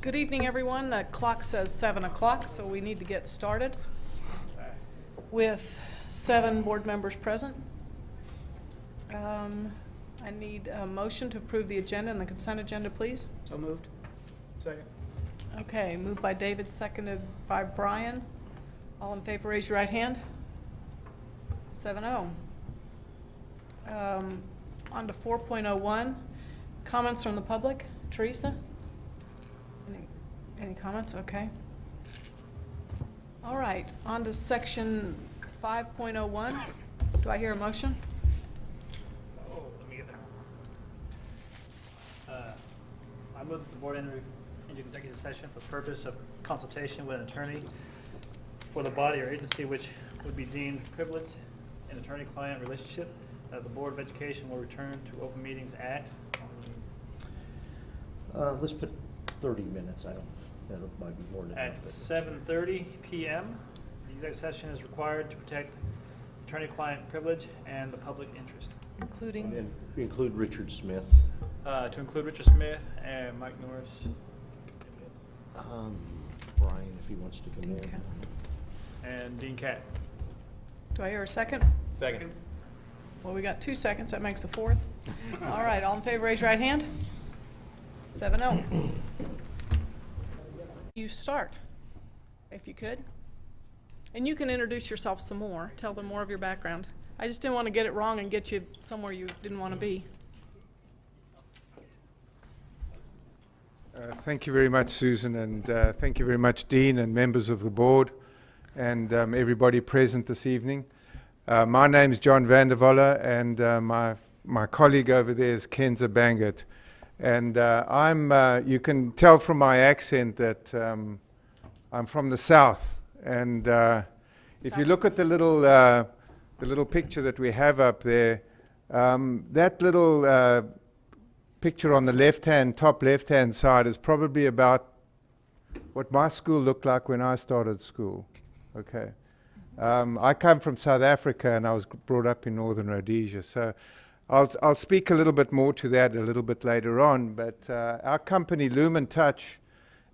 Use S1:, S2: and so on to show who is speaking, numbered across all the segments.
S1: Good evening, everyone. The clock says 7 o'clock, so we need to get started with 7 board members present. I need a motion to approve the agenda and the consent agenda, please.
S2: So moved.
S3: Second.
S1: Okay, moved by David, seconded by Brian. All in favor, raise your right hand. 7-0. On to 4.01, comments from the public. Teresa? Any comments? Okay. All right, on to section 5.01. Do I hear a motion?
S2: Oh, let me get there. I move that the board enter into executive session for purpose of consultation with an attorney for the body or agency which would be deemed privileged in attorney-client relationship. The Board of Education will return to open meetings at
S3: Let's put 30 minutes. That might be more than
S2: at 7:30 p.m. The executive session is required to protect attorney-client privilege and the public interest.
S1: Including?
S3: And include Richard Smith.
S2: To include Richard Smith and Mike Norris.
S3: Brian, if he wants to come
S1: Okay.
S3: in.
S2: And Dean Catt.
S1: Do I hear a second?
S3: Second.
S1: Well, we got 2 seconds. That makes a 4th. All right, all in favor, raise your right hand. 7-0. You start, if you could. And you can introduce yourself some more. Tell them more of your background. I just didn't want to get it wrong and get you somewhere you didn't want to be.
S4: Thank you very much, Susan, and thank you very much, Dean and members of the board and everybody present this evening. My name is John Vandervoller, and my colleague over there is Kenza Bangert. And you can tell from my accent that I'm from the South. And if you look at the little picture that we have up there, that little picture on the top left-hand side is probably about what my school looked like when I started school. Okay. I come from South Africa, and I was brought up in Northern Rhodesia. So I'll speak a little bit more to that a little bit later on. But our company, Lumen Touch,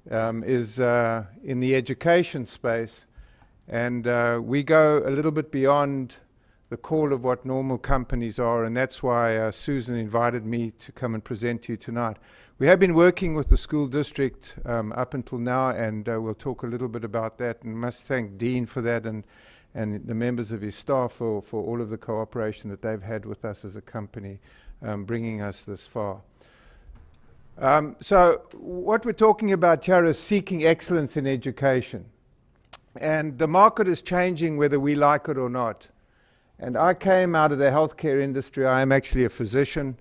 S4: is in the education space. And we go a little bit beyond the call of what normal companies are, and that's why Susan invited me to come and present to you tonight. We have been working with the school district up until now, and we'll talk a little bit about that, and must thank Dean for that and the members of his staff for all of the cooperation that they've had with us as a company, bringing us this far. So what we're talking about here is seeking excellence in education. And the market is changing whether we like it or not. And I came out of the healthcare industry. I am actually a physician.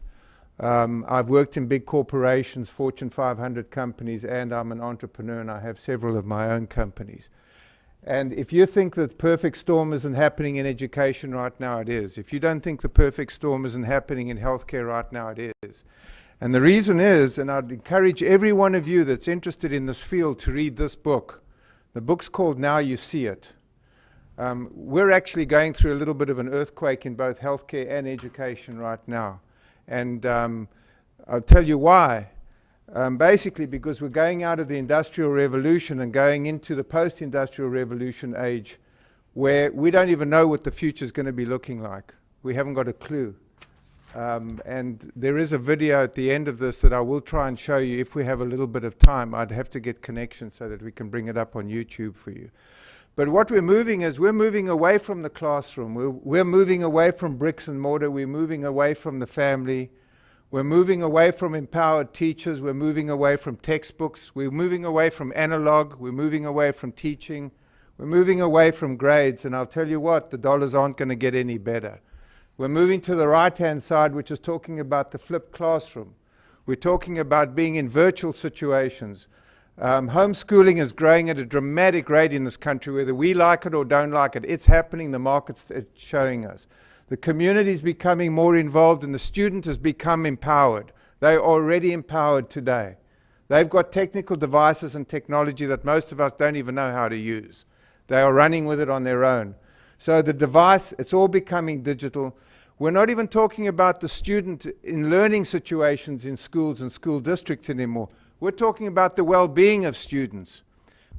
S4: I've worked in big corporations, Fortune 500 companies, and I'm an entrepreneur, and I have several of my own companies. And if you think that the perfect storm isn't happening in education right now, it is. If you don't think the perfect storm isn't happening in healthcare right now, it is. And the reason is, and I'd encourage every one of you that's interested in this field to read this book. The book's called Now You See It. We're actually going through a little bit of an earthquake in both healthcare and education right now. And I'll tell you why. Basically because we're going out of the Industrial Revolution and going into the post-industrial revolution age, where we don't even know what the future is going to be looking like. We haven't got a clue. And there is a video at the end of this that I will try and show you if we have a little bit of time. I'd have to get connection so that we can bring it up on YouTube for you. But what we're moving away from the classroom. We're moving away from bricks and mortar. We're moving away from the family. We're moving away from empowered teachers. We're moving away from textbooks. We're moving away from analog. We're moving away from teaching. We're moving away from grades. And I'll tell you what, the dollars aren't going to get any better. We're moving to the right-hand side, which is talking about the flipped classroom. We're talking about being in virtual situations. Homeschooling is growing at a dramatic rate in this country, whether we like it or don't like it. It's happening, the market's showing us. The community is becoming more involved, and the student has become empowered. They're already empowered today. They've got technical devices and technology that most of us don't even know how to use. They are running with it on their own. So the device, it's all becoming digital. We're not even talking about the student in learning situations in schools and school districts anymore. We're talking about the well-being of students.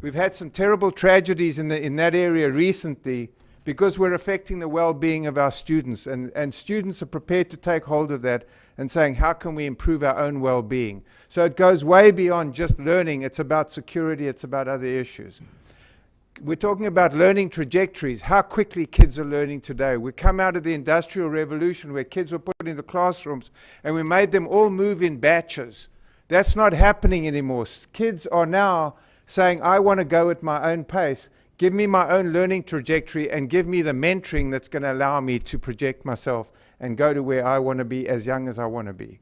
S4: We've had some terrible tragedies in that area recently because we're affecting the well-being of our students, and students are prepared to take hold of that and saying, how can we improve our own well-being? So it goes way beyond just learning. It's about security. It's about other issues. We're talking about learning trajectories, how quickly kids are learning today. We come out of the Industrial Revolution where kids were put into classrooms and we made them all move in batches. That's not happening anymore. Kids are now saying, I want to go at my own pace. Give me my own learning trajectory and give me the mentoring that's going to allow me to project myself and go to where I want to be as young as I want to be.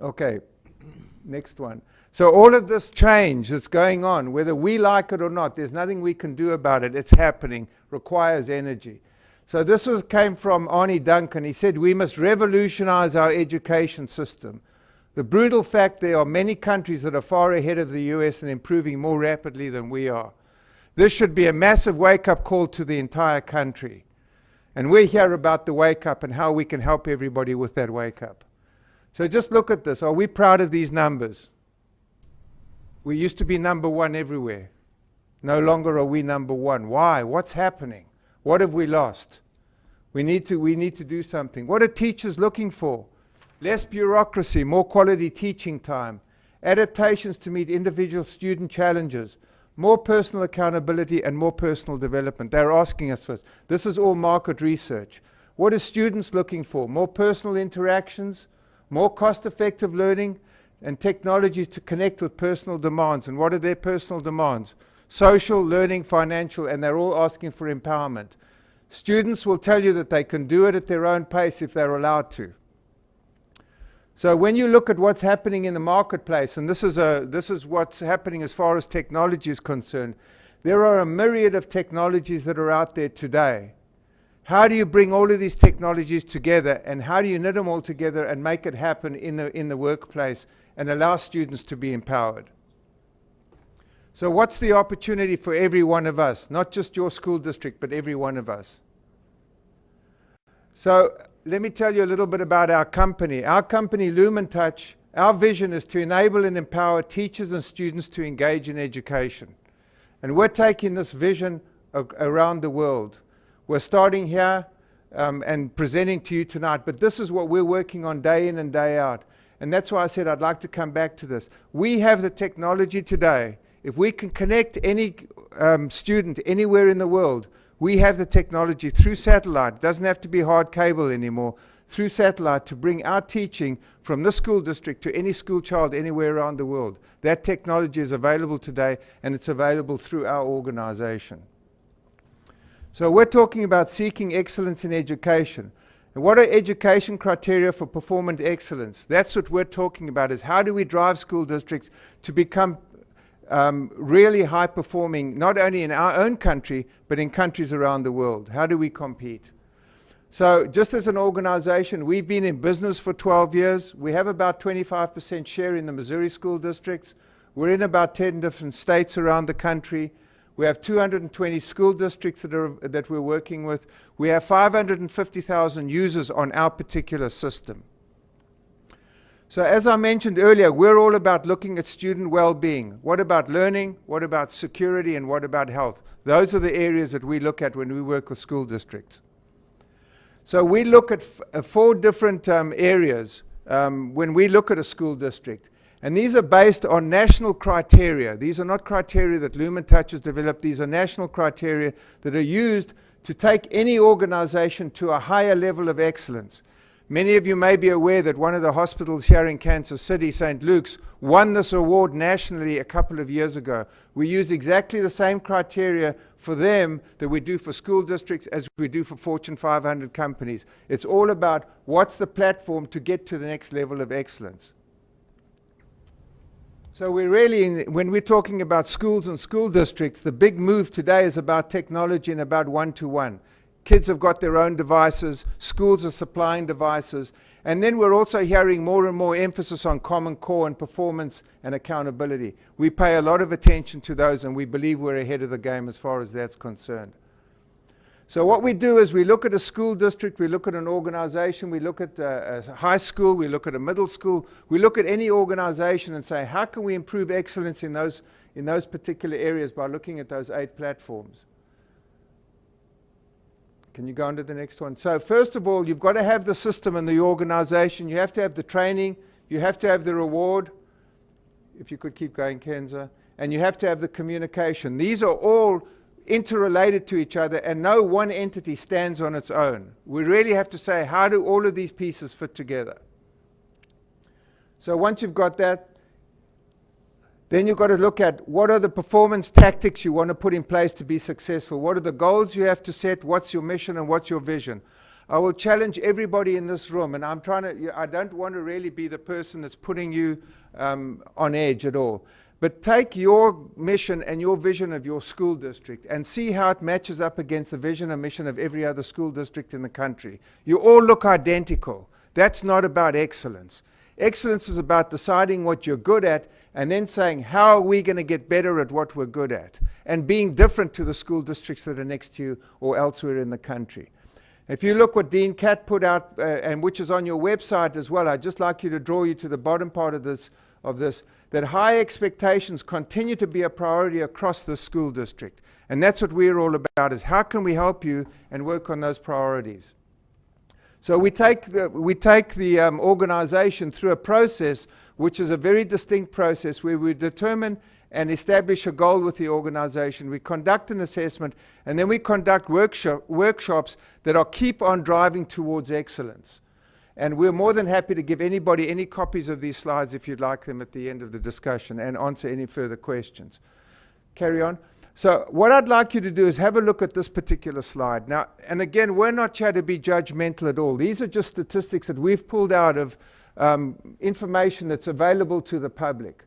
S4: Okay, next one. So all of this change that's going on, whether we like it or not, there's nothing we can do about it. It's happening, requires energy. So this came from Arnie Duncan. He said, we must revolutionize our education system. The brutal fact there are many countries that are far ahead of the US and improving more rapidly than we are. This should be a massive wake-up call to the entire country. And we hear about the wake-up and how we can help everybody with that wake-up. So just look at this. Are we proud of these numbers? We used to be number one everywhere. No longer are we number one. Why? What's happening? What have we lost? We need to do something. What are teachers looking for? Less bureaucracy, more quality teaching time, adaptations to meet individual student challenges, more personal accountability and more personal development. They're asking us for this. This is all market research. What are students looking for? More personal interactions, more cost-effective learning, and technologies to connect with personal demands. And what are their personal demands? Social, learning, financial, and they're all asking for empowerment. Students will tell you that they can do it at their own pace if they're allowed to. So when you look at what's happening in the marketplace, and this is what's happening as far as technology is concerned, there are a myriad of technologies that are out there today. How do you bring all of these technologies together, and how do you knit them all together and make it happen in the workplace and allow students to be empowered? So what's the opportunity for every one of us, not just your school district, but every one of us? So let me tell you a little bit about our company. Our company, LumenTouch, our vision is to enable and empower teachers and students to engage in education. And we're taking this vision around the world. We're starting here and presenting to you tonight, but this is what we're working on day in and day out. And that's why I said I'd like to come back to this. We have the technology today. If we can connect any student anywhere in the world, we have the technology through satellite. It doesn't have to be hard cable anymore. Through satellite to bring our teaching from this school district to any school child anywhere around the world. That technology is available today, and it's available through our organization. So we're talking about seeking excellence in education. And what are education criteria for performance excellence? That's what we're talking about, is how do we drive school districts to become really high performing, not only in our own country, but in countries around the world. How do we compete? So just as an organization, we've been in business for 12 years. We have about 25% share in the Missouri school districts. We're in about 10 different states around the country. We have 220 school districts that we're working with. We have 550,000 users on our particular system. So as I mentioned earlier, we're all about looking at student well-being. What about learning? What about security? And what about health? Those are the areas that we look at when we work with school districts. So we look at four different areas when we look at a school district. And these are based on national criteria. These are not criteria that LumenTouch has developed. These are national criteria that are used to take any organization to a higher level of excellence. Many of you may be aware that one of the hospitals here in Kansas City, St. Luke's, won this award nationally a couple of years ago. We use exactly the same criteria for them that we do for school districts as we do for Fortune 500 companies. It's all about what's the platform to get to the next level of excellence. So we're really, when we're talking about schools and school districts, the big move today is about technology and about one-to-one. Kids have got their own devices, schools are supplying devices, and then we're also hearing more and more emphasis on Common Core and performance and accountability. We pay a lot of attention to those, and we believe we're ahead of the game as far as that's concerned. So what we do is we look at a school district, we look at an organization, we look at a high school, we look at a middle school, we look at any organization and say, how can we improve excellence in those particular areas by looking at those 8 platforms? Can you go on to the next one? So first of all, you've got to have the system and the organization. You have to have the training. You have to have the reward. If you could keep going, Kenza. And you have to have the communication. These are all interrelated to each other, and no one entity stands on its own. We really have to say, how do all of these pieces fit together? So once you've got that, then you've got to look at what are the performance tactics you want to put in place to be successful. What are the goals you have to set? What's your mission and what's your vision? I will challenge everybody in this room, and I don't want to really be the person that's putting you on edge at all. But take your mission and your vision of your school district and see how it matches up against the vision and mission of every other school district in the country. You all look identical. That's not about excellence. Excellence is about deciding what you're good at and then saying, how are we going to get better at what we're good at? And being different to the school districts that are next to you or elsewhere in the country. If you look what Dean Catt put out, and which is on your website as well, I'd just like you to draw you to the bottom part of this, that high expectations continue to be a priority across the school district. And that's what we're all about, is how can we help you and work on those priorities. So we take the organization through a process which is a very distinct process where we determine and establish a goal with the organization. We conduct an assessment, and then we conduct workshops that keep on driving towards excellence. And we're more than happy to give anybody any copies of these slides if you'd like them at the end of the discussion and answer any further questions. Carry on. So what I'd like you to do is have a look at this particular slide. Now, and again, we're not here to be judgmental at all. These are just statistics that we've pulled out of information that's available to the public.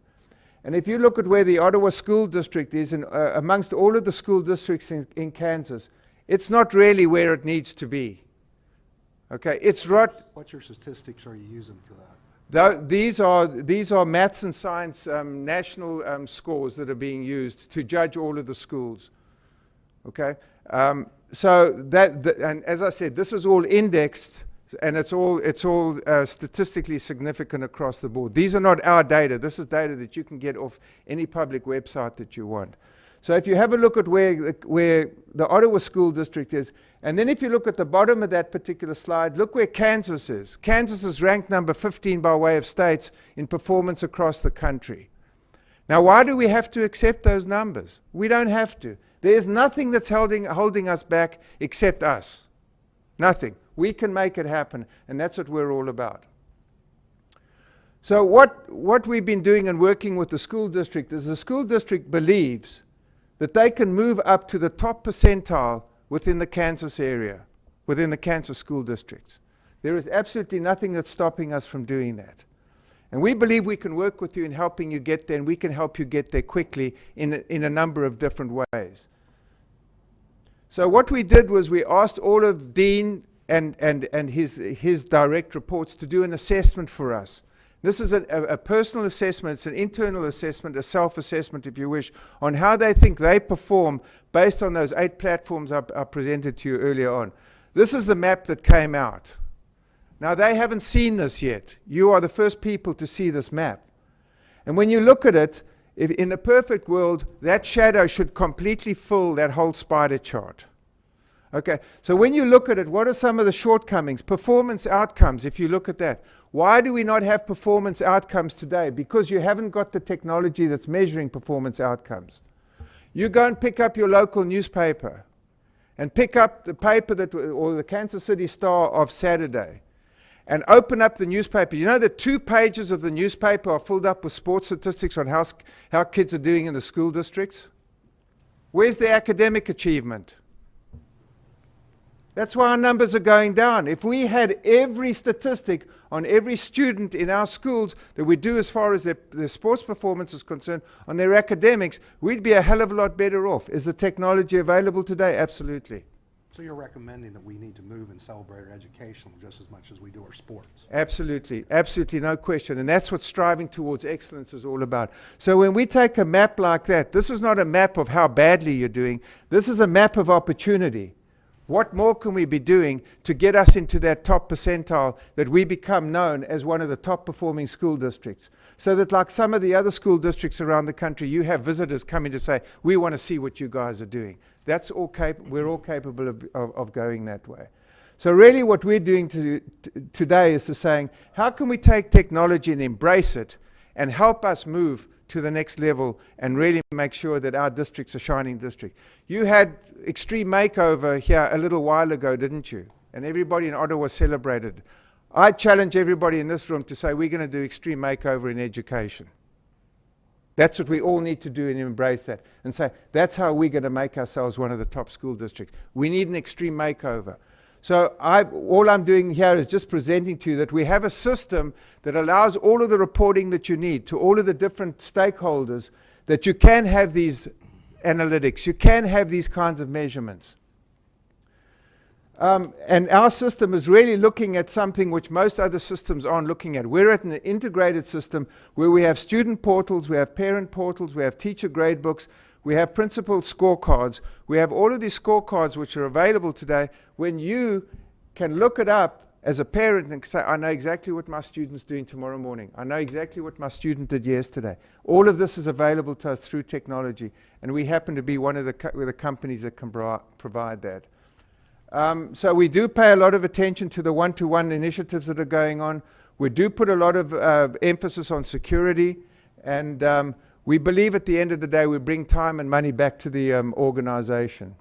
S4: And if you look at where the Ottawa School District is, amongst all of the school districts in Kansas, it's not really where it needs to be. Okay, it's right.
S5: What your statistics are you using for that?
S4: These are maths and science national scores that are being used to judge all of the schools. Okay, and as I said, this is all indexed, and it's all statistically significant across the board. These are not our data. This is data that you can get off any public website that you want. So if you have a look at where the Ottawa School District is, and then if you look at the bottom of that particular slide, look where Kansas is. Kansas is ranked number 15 by way of states in performance across the country. Now, why do we have to accept those numbers? We don't have to. There's nothing that's holding us back except us. Nothing. We can make it happen, and that's what we're all about. So what we've been doing and working with the school district is the school district believes that they can move up to the top percentile within the Kansas area, within the Kansas school districts. There is absolutely nothing that's stopping us from doing that. And we believe we can work with you in helping you get there, and we can help you get there quickly in a number of different ways. So what we did was we asked all of Dean and his direct reports to do an assessment for us. This is a personal assessment, it's an internal assessment, a self-assessment if you wish, on how they think they perform based on those 8 platforms I presented to you earlier on. This is the map that came out. Now they haven't seen this yet. You are the first people to see this map. And when you look at it, if in a perfect world, that shadow should completely fill that whole spider chart. Okay, so when you look at it, what are some of the shortcomings? Performance outcomes, if you look at that. Why do we not have performance outcomes today? Because you haven't got the technology that's measuring performance outcomes. You go and pick up your local newspaper and pick up the paper or the Kansas City Star of Saturday and open up the newspaper. You know that 2 pages of the newspaper are filled up with sports statistics on how kids are doing in the school districts? Where's the academic achievement? That's why our numbers are going down. If we had every statistic on every student in our schools that we do as far as their sports performance is concerned, on their academics, we'd be a hell of a lot better off. Is the technology available today? Absolutely.
S5: So you're recommending that we need to move and celebrate our education just as much as we do our sports?
S4: Absolutely. Absolutely, no question. And that's what striving towards excellence is all about. So when we take a map like that, this is not a map of how badly you're doing. This is a map of opportunity. What more can we be doing to get us into that top percentile, that we become known as one of the top performing school districts? So that, like some of the other school districts around the country, you have visitors coming to say, we want to see what you guys are doing. That's all we're all capable of going that way. So really what we're doing today is to saying, how can we take technology and embrace it and help us move to the next level and really make sure that our district's a shining district? You had Extreme Makeover here a little while ago, didn't you? And everybody in Ottawa celebrated. I challenge everybody in this room to say we're going to do Extreme Makeover in education. That's what we all need to do and embrace that and say that's how we're going to make ourselves one of the top school districts. We need an extreme makeover. So all I'm doing here is just presenting to you that we have a system that allows all of the reporting that you need to all of the different stakeholders, that you can have these analytics, you can have these kinds of measurements. And our system is really looking at something which most other systems aren't looking at. We're at an integrated system where we have student portals, we have parent portals, we have teacher grade books, we have principal scorecards. We have all of these scorecards which are available today when you can look it up as a parent and say, I know exactly what my student's doing tomorrow morning. I know exactly what my student did yesterday. All of this is available to us through technology, and we happen to be one of the companies that can provide that. So we do pay a lot of attention to the one-to-one initiatives that are going on. We do put a lot of emphasis on security, and we believe at the end of the day we bring time and money back to the organization.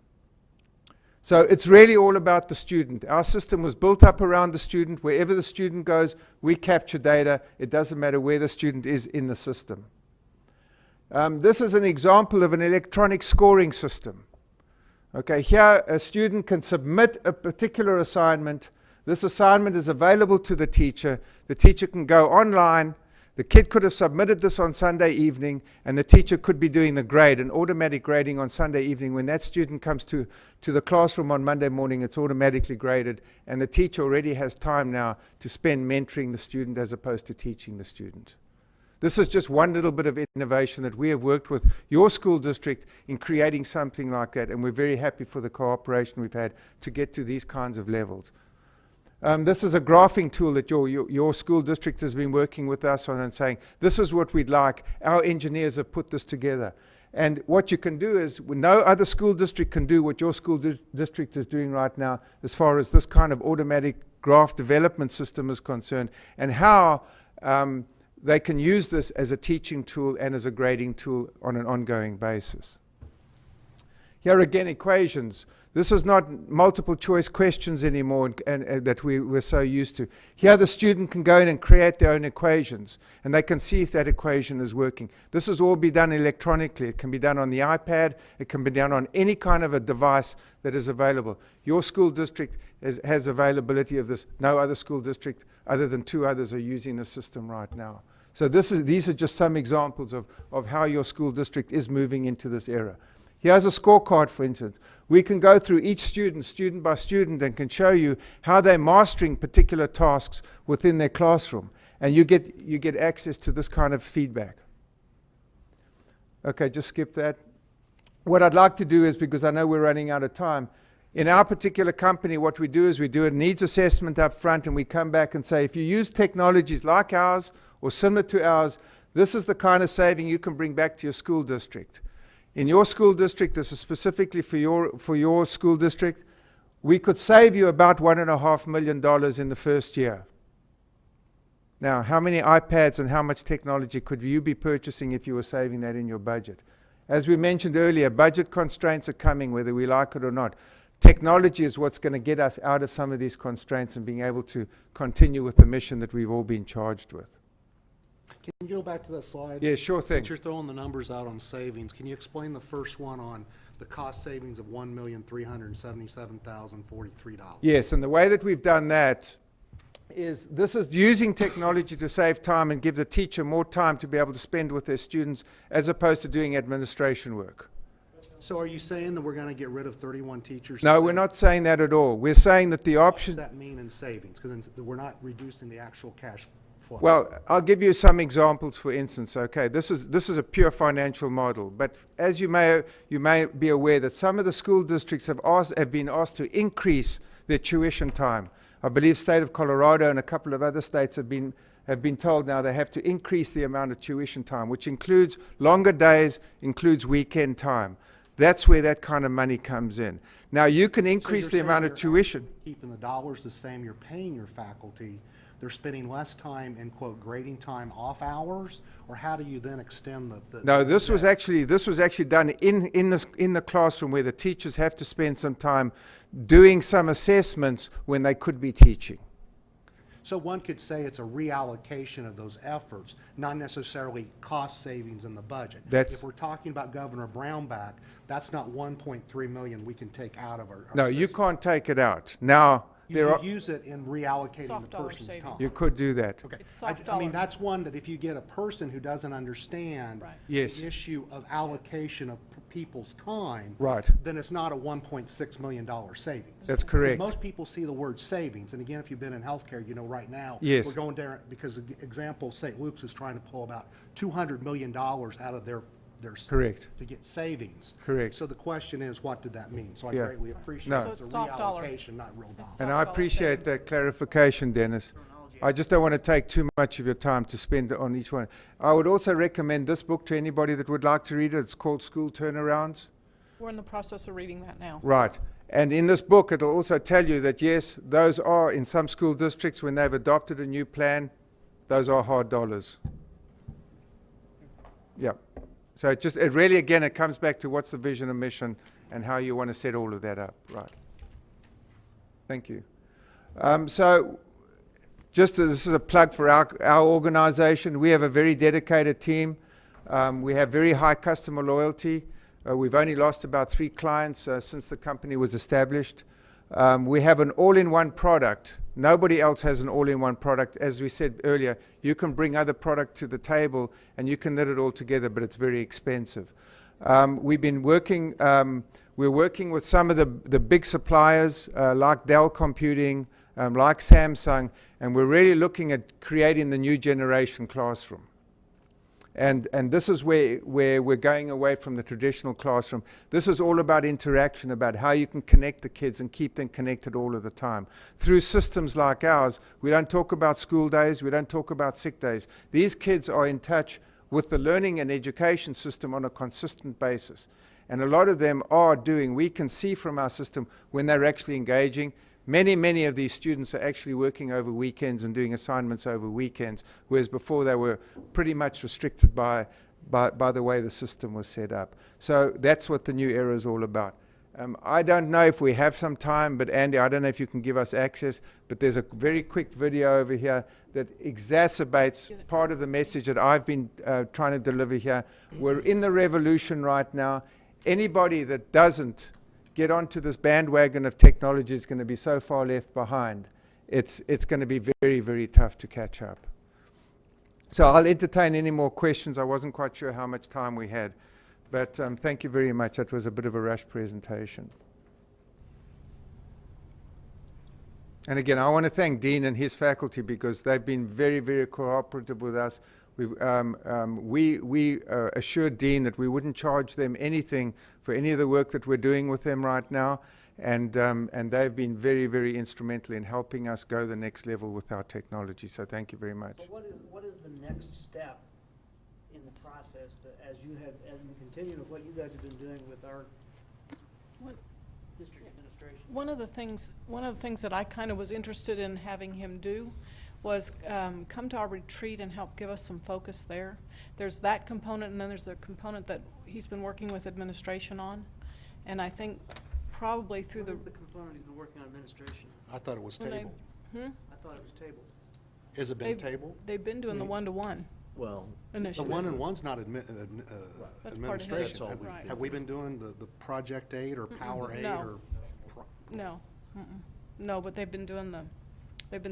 S4: So it's really all about the student. Our system was built up around the student. Wherever the student goes, we capture data. It doesn't matter where the student is in the system. This is an example of an electronic scoring system. Okay, here a student can submit a particular assignment. This assignment is available to the teacher. The teacher can go online. The kid could have submitted this on Sunday evening, and the teacher could be doing the grade, an automatic grading on Sunday evening. When that student comes to the classroom on Monday morning, it's automatically graded, and the teacher already has time now to spend mentoring the student as opposed to teaching the student. This is just one little bit of innovation that we have worked with your school district in creating something like that, and we're very happy for the cooperation we've had to get to these kinds of levels. This is a graphing tool that your school district has been working with us on and saying, this is what we'd like. Our engineers have put this together. And what you can do is, no other school district can do what your school district is doing right now as far as this kind of automatic graph development system is concerned, and how they can use this as a teaching tool and as a grading tool on an ongoing basis. Here again, equations. This is not multiple choice questions anymore and that we're so used to. Here the student can go in and create their own equations, and they can see if that equation is working. This is all be done electronically. It can be done on the iPad. It can be done on any kind of a device that is available. Your school district has availability of this. No other school district other than 2 others are using the system right now. So these are just some examples of how your school district is moving into this era. Here's a scorecard, for instance. We can go through each student by student, and can show you how they're mastering particular tasks within their classroom. And you get access to this kind of feedback. Okay, just skip that. What I'd like to do is, because I know we're running out of time, in our particular company, what we do is we do a needs assessment up front, and we come back and say, if you use technologies like ours or similar to ours, this is the kind of saving you can bring back to your school district. In your school district, this is specifically for your school district, we could save you about $1.5 million in the first year. Now, how many iPads and how much technology could you be purchasing if you were saving that in your budget? As we mentioned earlier, budget constraints are coming whether we like it or not. Technology is what's going to get us out of some of these constraints and being able to continue with the mission that we've all been charged with.
S5: Can you go back to that slide?
S4: Yeah, sure thing.
S5: Since you're throwing the numbers out on savings, can you explain the first one on the cost savings of $1,377,043?
S4: Yes, and the way that we've done that is this is using technology to save time and give the teacher more time to be able to spend with their students as opposed to doing administration work.
S5: So are you saying that we're going to get rid of 31 teachers?
S4: No, we're not saying that at all. We're saying that the
S5: What
S4: option...
S5: does that mean in savings? Because we're not reducing the actual cash flush.
S4: Well, I'll give you some examples, for instance. Okay, this is a pure financial model, but as you may be aware that some of the school districts have been asked to increase their tuition time. I believe state of Colorado and a couple of other states have been told now they have to increase the amount of tuition time, which includes longer days, includes weekend time. That's where that kind of money comes in. Now, you can increase the amount of tuition.
S5: Keeping the dollars the same, you're paying your faculty, they're spending less time in quote grading time off hours, or how do you then extend the?
S4: No, this was actually done in the classroom where the teachers have to spend some time doing some assessments when they could be teaching.
S5: So one could say it's a reallocation of those efforts, not necessarily cost savings in the budget.
S4: That's-
S5: If we're talking about Governor Brownback, that's not 1.3 million we can take out of our
S4: No, you
S5: system.
S4: can't take it out. Now,
S5: You
S4: there are,
S5: could use it in reallocating
S1: Soft
S5: the
S1: dollar
S5: person's
S1: savings.
S5: time.
S4: you could do that.
S5: Okay.
S1: It's
S5: I
S1: soft
S5: mean,
S1: dollar.
S5: that's one that if you get a person who doesn't understand
S1: Right.
S4: Yes.
S5: the issue of allocation of people's time,
S4: Right.
S5: then it's not a $1.6 million savings.
S4: That's correct.
S5: Most people see the word savings, and again, if you've been in healthcare, you know right now,
S4: Yes.
S5: we're going there, because example, St. Luke's is trying to pull about $200 million out of their
S4: Correct.
S5: to get savings.
S4: Correct.
S5: So the question is, what did that mean? So I
S4: Yeah.
S5: greatly appreciate
S4: No.
S5: it.
S1: So
S5: It's a
S1: it's soft dollar.
S5: reallocation, not real dollars.
S4: And
S1: Soft
S4: I
S1: dollar
S4: appreciate
S1: savings.
S4: that clarification, Dennis. I just don't want to take too much of your time to spend on each one. I would also recommend this book to anybody that would like to read it. It's called School Turnarounds.
S1: We're in the process of reading that now.
S4: Right. And in this book, it'll also tell you that, yes, those are, in some school districts, when they've adopted a new plan, those are hard dollars. Yeah. So it really, again, it comes back to what's the vision and mission and how you want to set all of that up. Right. Thank you. So this is a plug for our organization. We have a very dedicated team. We have very high customer loyalty. We've only lost about 3 clients since the company was established. We have an all-in-one product. Nobody else has an all-in-one product. As we said earlier, you can bring other product to the table and you can knit it all together, but it's very expensive. We're working with some of the big suppliers like Dell Computing, like Samsung, and we're really looking at creating the new generation classroom. And this is where we're going away from the traditional classroom. This is all about interaction, about how you can connect the kids and keep them connected all of the time. Through systems like ours, we don't talk about school days, we don't talk about sick days. These kids are in touch with the learning and education system on a consistent basis. And a lot of them are we can see from our system when they're actually engaging. Many of these students are actually working over weekends and doing assignments over weekends, whereas before they were pretty much restricted by the way the system was set up. So that's what the new era is all about. I don't know if we have some time, but Andy, I don't know if you can give us access, but there's a very quick video over here that exacerbates part of the message that I've been trying to deliver here. We're in the revolution right now. Anybody that doesn't get onto this bandwagon of technology is going to be so far left behind. It's going to be very, very tough to catch up. So I'll entertain any more questions. I wasn't quite sure how much time we had, but thank you very much. That was a bit of a rush presentation. And again, I want to thank Dean and his faculty because they've been very, very cooperative with us. We assured Dean that we wouldn't charge them anything for any of the work that we're doing with them right now, and they've been very, very instrumental in helping us go the next level with our technology. So thank you very much.
S6: But what is the next step in the process as you continue with what you guys have been doing with our
S1: What-
S6: district administration?
S1: One of the things that I kind of was interested in having him do was come to our retreat and help give us some focus there. There's that component, and then there's the component that he's been working with administration on. And I think probably through
S6: What is the component he's been working on administration?
S5: I thought it was
S1: When they-
S5: tabled.
S6: I thought it was tabled.
S5: Has it been
S1: They've-
S5: tabled?
S1: they've been doing the one-to-one
S3: Well,
S5: The
S1: initiative.
S5: one-on-one's not
S1: That's part of his-
S5: administration.
S3: That's all we
S1: Right.
S5: Have we been doing the Project Aid or Power Aid
S1: no.
S5: or?
S1: No, no, but they've been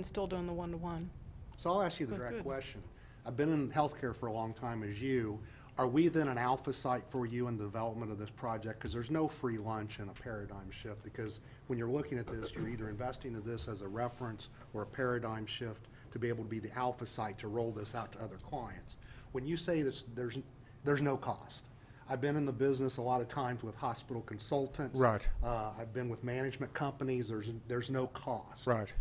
S1: still doing the one-to-one.
S5: So I'll ask you the
S1: Oh,
S5: direct
S1: good.
S5: question. I've been in healthcare for a long time as you. Are we then an alpha site for you in the development of this project? Because there's no free lunch in a paradigm shift, because when you're looking at this, you're either investing in this as a reference or a paradigm shift to be able to be the alpha site to roll this out to other clients. When you say this, there's no cost. I've been in the business a lot of times with hospital consultants.
S4: Right.
S5: I've been with management companies. There's no cost.
S4: Right.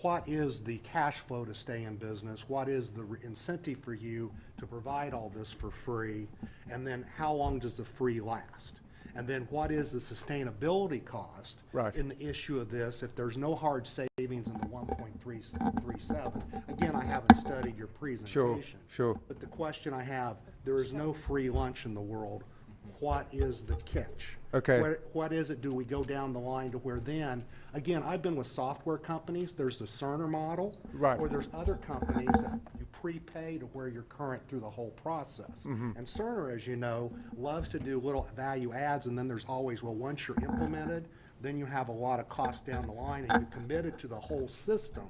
S5: What is the cash flow to stay in business? What is the incentive for you to provide all this for free? And then how long does the free last? And then what is the sustainability cost?
S4: Right.
S5: In the issue of this, if there's no hard savings in the 1.337? Again, I haven't studied your presentation.
S4: Sure.
S5: But the question I have, there is no free lunch in the world. What is the catch?
S4: Okay.
S5: What is it? Do we go down the line to where then, again, I've been with software companies, there's the Cerner model.
S4: Right.
S5: Or there's other companies that you prepay to where you're current through the whole process.
S4: Mm-hmm.
S5: And Cerner, as you know, loves to do little value adds, and then there's always, well, once you're implemented, then you have a lot of costs down the line, and you committed to the whole system,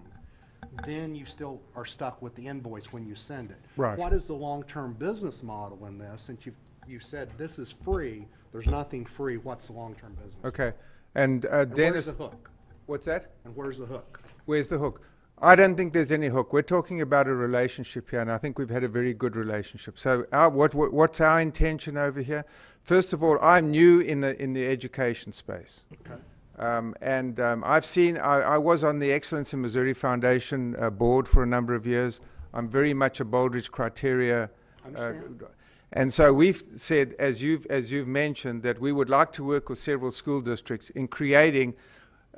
S5: then you still are stuck with the invoice when you send it.
S4: Right.
S5: What is the long-term business model in this? Since you've said this is free, there's nothing free, what's the long-term business?
S4: Okay. And
S5: And
S4: Dennis,
S5: where's the hook?
S4: what's that?
S5: And where's the hook?
S4: Where's the hook? I don't think there's any hook. We're talking about a relationship here, and I think we've had a very good relationship. So, what's our intention over here? First of all, I'm new in the education space,
S5: Okay.
S4: I've seen. I was on the Excellence in Missouri Foundation board for a number of years. I'm very much a Baldrige criteria.
S5: Understand.
S4: And so we've said, as you've mentioned, that we would like to work with several school districts in creating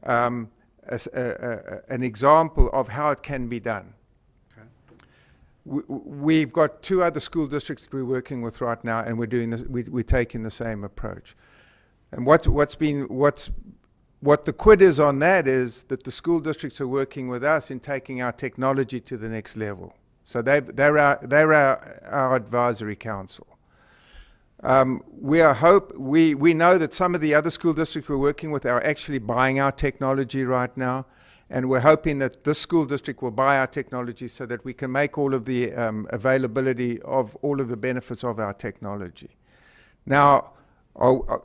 S4: an example of how it can be done.
S5: Okay.
S4: We've got 2 other school districts that we're working with right now, and we're doing this. We're taking the same approach. And what the quid is on that is that the school districts are working with us in taking our technology to the next level. So they're our advisory council. We know that some of the other school districts we're working with are actually buying our technology right now, and we're hoping that this school district will buy our technology so that we can make all of the availability of all of the benefits of our technology. Now,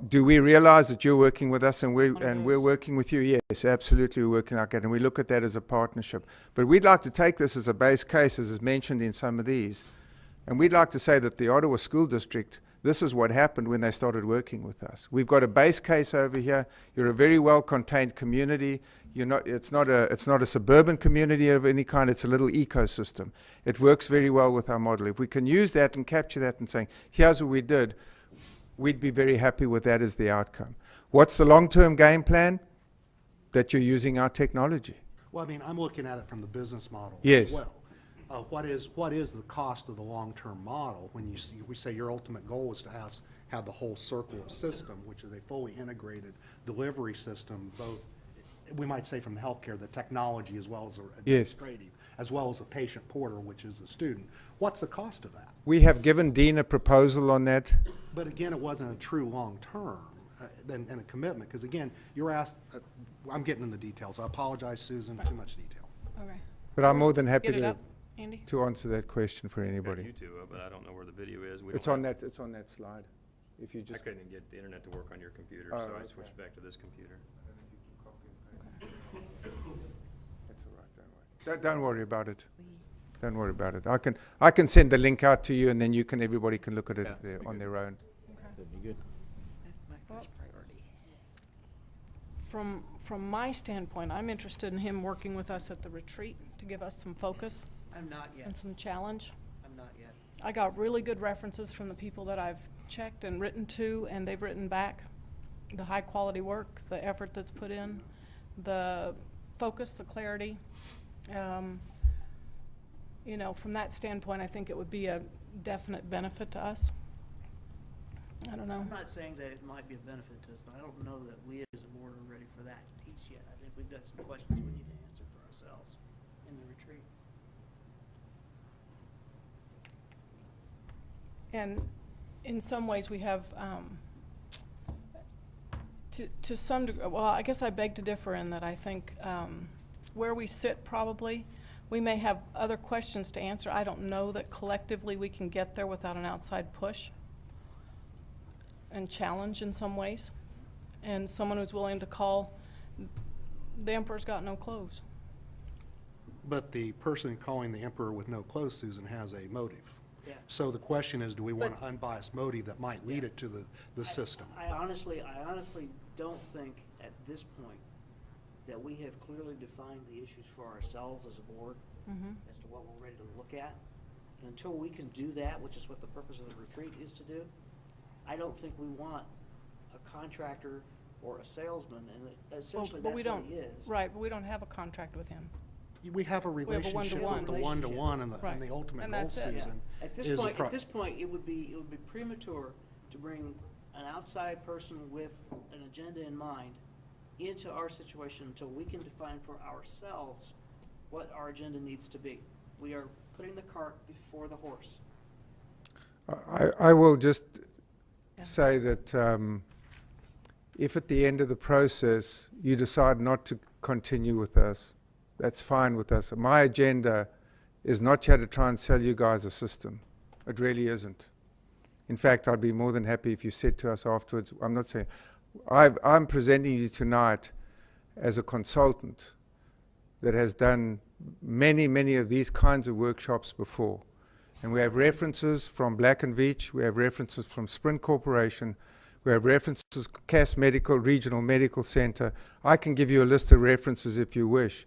S4: do we realize that you're working with us and we're working with you? Yes, absolutely, we're working like that, and we look at that as a partnership. But we'd like to take this as a base case, as is mentioned in some of these, and we'd like to say that the Ottawa School District, this is what happened when they started working with us. We've got a base case over here. You're a very well-contained community. It's not a suburban community of any kind. It's a little ecosystem. It works very well with our model. If we can use that and capture that and saying, here's what we did, we'd be very happy with that as the outcome. What's the long-term game plan? That you're using our technology.
S5: Well, I mean, I'm looking at it from the business model
S4: Yes.
S5: as well. What is the cost of the long-term model when we say your ultimate goal is to have the whole circle of system, which is a fully integrated delivery system, both, we might say from the healthcare, the technology as well as administrative, as well as a patient portal, which is the student. What's the cost of that?
S4: We have given Dean a proposal on that.
S5: But again, it wasn't a true long-term and a commitment, because again, you're asked, I'm getting in the details. I apologize, Susan, too much detail.
S1: Okay.
S4: But I'm more than happy
S1: Get it
S4: to
S1: up, Andy?
S4: answer that question for anybody.
S7: YouTube up, but I don't know where the video is.
S4: It's on that slide. If you
S7: I
S4: just
S7: couldn't get the internet to work on your computer,
S4: Oh,
S7: so I
S4: okay.
S7: switched back to this computer.
S4: That's all right, don't worry about it. Don't worry about it. I can send the link out to you, and then everybody can look at it on their own.
S3: That'd be good.
S8: That's my first priority.
S1: From my standpoint, I'm interested in him working with us at the retreat to give us some focus
S6: I'm not yet.
S1: and some challenge.
S6: I'm not yet.
S1: I got really good references from the people that I've checked and written to, and they've written back the high quality work, the effort that's put in, the focus, the clarity. From that standpoint, I think it would be a definite benefit to us. I don't know.
S6: I'm not saying that it might be a benefit to us, but I don't know that we as a board are ready for that piece yet. I think we've got some questions we need to answer for ourselves in the retreat.
S1: And in some ways, we have, to some degree, well, I guess I beg to differ in that I think where we sit probably, we may have other questions to answer. I don't know that collectively we can get there without an outside push and challenge in some ways. And someone who's willing to call, the emperor's got no clothes.
S5: But the person calling the emperor with no clothes, Susan, has a motive.
S6: Yeah.
S5: So the question is, do we want
S6: But-
S5: an unbiased motive that might lead it to the system?
S6: I honestly don't think at this point that we have clearly defined the issues for ourselves as a board as to what we're ready to look at. And until we can do that, which is what the purpose of the retreat is to do, I don't think we want a contractor or a salesman, and essentially
S1: but
S6: that's
S1: we
S6: what
S1: don't,
S6: he is.
S1: right, but we don't have a contract with him.
S5: We have a
S1: have a
S5: relationship
S1: one-to-one.
S5: with the one-to-one, and
S1: Right.
S5: the ultimate
S1: And
S5: goal,
S1: that's it.
S6: Yeah.
S5: Susan,
S6: At
S5: is
S6: this point, it would be premature to bring an outside person with an agenda in mind into our situation until we can define for ourselves what our agenda needs to be. We are putting the cart before the horse.
S4: I will just
S1: Yeah.
S4: say that if at the end of the process you decide not to continue with us, that's fine with us. My agenda is not here to try and sell you guys a system. It really isn't. In fact, I'd be more than happy if you said to us afterwards, I'm not saying, I'm presenting you tonight as a consultant that has done many, many of these kinds of workshops before. And we have references from Black & Veatch, we have references from Sprint Corporation, we have references, Cass Medical, Regional Medical Center. I can give you a list of references if you wish.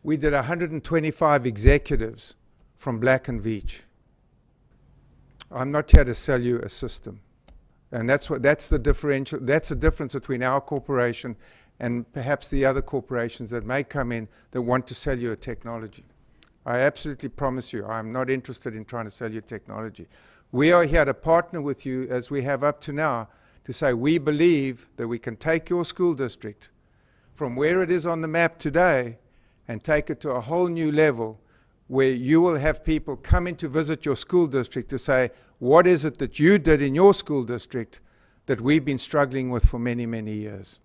S4: We did 125 executives from Black & Veatch. I'm not here to sell you a system. And that's the differential, that's the difference between our corporation and perhaps the other corporations that may come in that want to sell you a technology. I absolutely promise you, I'm not interested in trying to sell you technology. We are here to partner with you, as we have up to now, to say we believe that we can take your school district from where it is on the map today and take it to a whole new level where you will have people come in to visit your school district to say, what is it that you did in your school district that we've been struggling with for many, many years?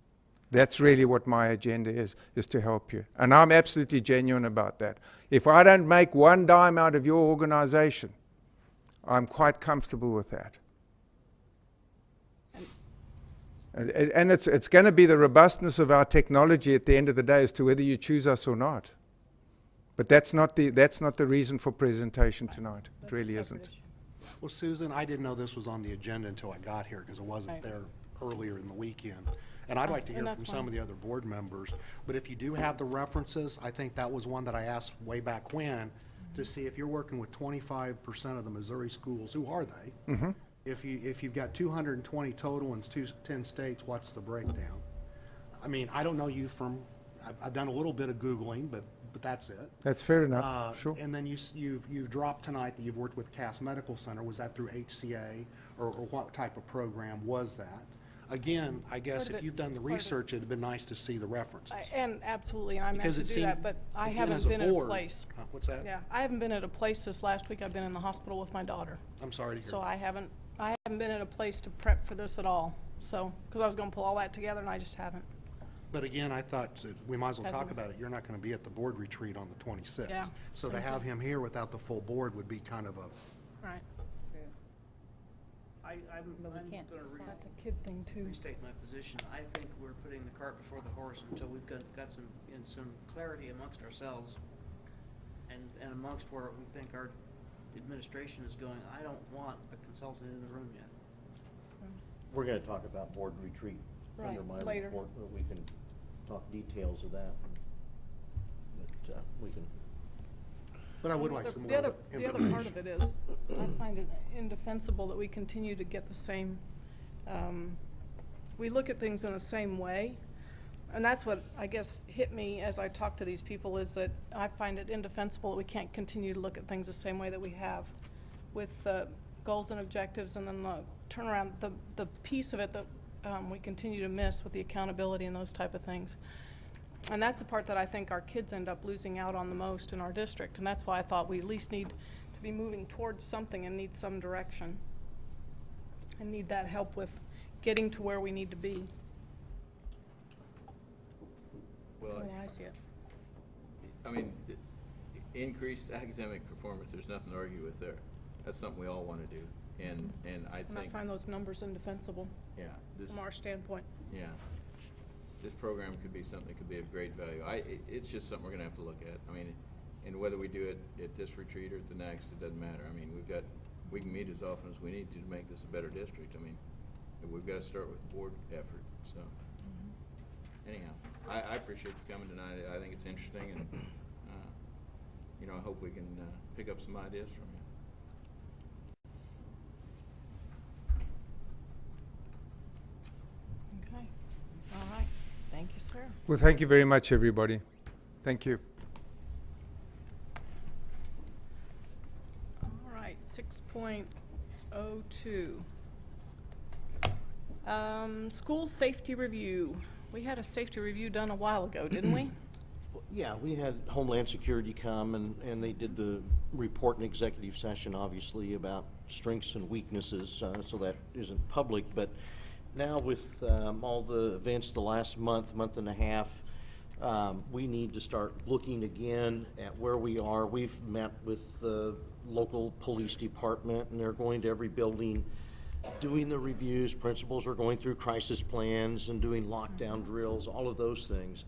S4: That's really what my agenda is to help you. And I'm absolutely genuine about that. If I don't make one dime out of your organization, I'm quite comfortable with that. And it's going to be the robustness of our technology at the end of the day as to whether you choose us or not. But that's not the reason for presentation tonight. It
S1: That's a
S5: Uh,
S4: really
S1: separate
S4: isn't.
S1: issue.
S5: Well, Susan, I didn't know this was on the agenda until I got here, because it wasn't
S1: Right.
S5: there earlier in the weekend. And I'd like to
S1: And
S5: hear
S1: that's
S5: from some
S1: fine.
S5: of the other board members. But if you do have the references, I think that was one that I asked way back when, to see if you're working with 25% of the Missouri schools, who are they? If you've got 220 total in 10 states, what's the breakdown? I mean, I don't know you from, I've done a little bit of Googling, but that's it.
S4: That's fair enough. Sure.
S5: And then you've dropped tonight that you've worked with Cass Medical Center. Was that through HCA, or what type of program was that? Again, I guess
S1: Quite a
S5: if
S1: bit-
S5: you've done the
S1: quite a bit.
S5: research, it'd been nice to see the references.
S1: And absolutely, and I meant
S5: Because
S1: to
S5: it
S1: do
S5: seemed,
S1: that, but I
S5: again,
S1: haven't
S5: as a
S1: been at a
S5: board-
S1: place.
S5: What's that?
S1: Yeah, I haven't been at a place this last week. I've been in the hospital with my daughter.
S5: I'm sorry to hear
S1: So
S5: that.
S1: I haven't been at a place to prep for this at all. So, because I was going to pull all that together and I just haven't.
S5: But again, I thought that we might as well talk
S1: Hasn't-
S5: about it. You're not going to be at the board retreat on the 26th.
S1: Yeah,
S5: So to
S1: same
S5: have
S1: thing.
S5: him here without the full board would be kind of a,
S1: Right.
S6: I'm
S8: But we
S6: gonna
S8: can't
S1: That's a kid thing too.
S6: restate my position. I think we're putting the cart before the horse until we've got some clarity amongst ourselves and amongst where we think our administration is going. I don't want a consultant in the room yet.
S3: We're gonna talk about board retreat under
S1: Right,
S3: my
S1: later.
S3: report, but we can talk details of that. But, we can,
S5: but I would like some more
S1: The
S5: of
S1: other
S5: the
S1: part
S5: information.
S1: of it is, I find it indefensible that we continue to get the same, we look at things in the same way. And that's what, I guess, hit me as I talk to these people, is that I find it indefensible that we can't continue to look at things the same way that we have with goals and objectives, and then the turnaround, the piece of it that we continue to miss with the accountability and those type of things. And that's the part that I think our kids end up losing out on the most in our district, and that's why I thought we at least need to be moving towards something and need some direction. And need that help with getting to where we need to be.
S9: Well,
S1: Oh, I see it.
S9: I mean, increased academic performance, there's nothing to argue with there. That's something we all want to do. And I
S1: And I
S9: think,
S1: find those numbers indefensible
S9: yeah, this,
S1: from our standpoint.
S9: yeah. this program could be something that could be of great value. It's just something we're gonna have to look at. I mean, and whether we do it at this retreat or at the next, it doesn't matter. I mean, we can meet as often as we need to make this a better district. I mean, we've gotta start with board effort, so. Anyhow, I appreciate you coming tonight. I think it's interesting, and, you know, I hope we can, pick up some ideas from you.
S1: Okay, all right, thank you, sir.
S4: Well, thank you very much, everybody. Thank you.
S1: All right, 6.02. School safety review. We had a safety review done a while ago, didn't we?
S3: Yeah, we had Homeland Security come and they did the report in executive session, obviously, about strengths and weaknesses, so that isn't public. But now with all the events the last month and a half, we need to start looking again at where we are. We've met with the local police department, and they're going to every building, doing the reviews. Principals are going through crisis plans and doing lockdown drills, all of those things.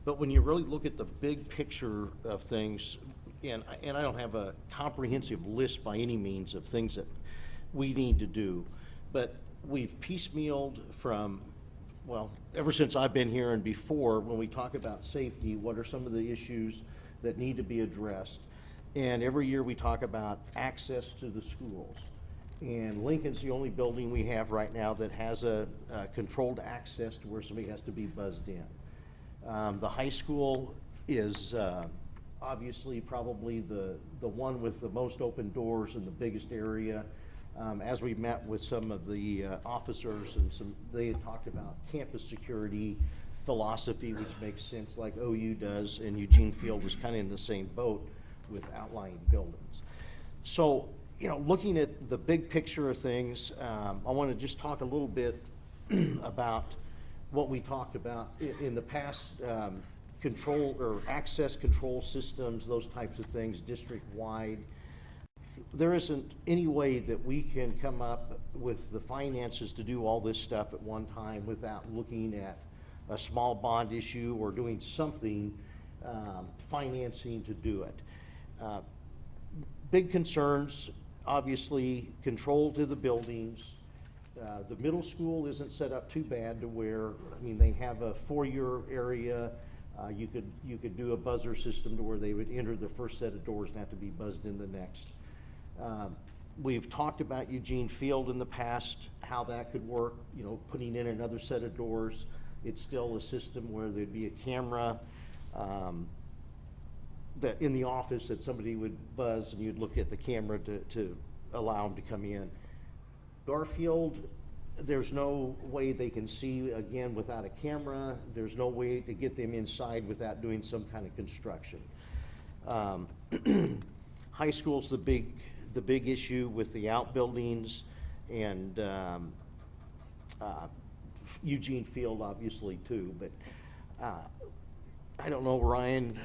S3: But when you really look at the big picture of things, and I don't have a comprehensive list by any means of things that we need to do, but we've piecemealed from, well, ever since I've been here and before, when we talk about safety, what are some of the issues that need to be addressed? And every year we talk about access to the schools. And Lincoln's the only building we have right now that has a controlled access to where somebody has to be buzzed in. The high school is obviously probably the one with the most open doors in the biggest area. As we met with some of the officers, and they had talked about campus security philosophy, which makes sense, like OU does, and Eugene Field is kind of in the same boat with outlying buildings. So, you know, looking at the big picture of things, I want to just talk a little bit about what we talked about in the past, control or access control systems, those types of things, district-wide. There isn't any way that we can come up with the finances to do all this stuff at one time without looking at a small bond issue or doing something, financing to do it. Big concerns, obviously, control to the buildings. The middle school isn't set up too bad to where, I mean, they have a foyer area. You could do a buzzer system to where they would enter the first set of doors and have to be buzzed in the next. We've talked about Eugene Field in the past, how that could work, you know, putting in another set of doors. It's still a system where there'd be a camera that in the office that somebody would buzz and you'd look at the camera to allow them to come in. Garfield, there's no way they can see again without a camera. There's no way to get them inside without doing some kind of construction. High school's the big issue with the outbuildings, and Eugene Field obviously too. But I don't know, Ryan.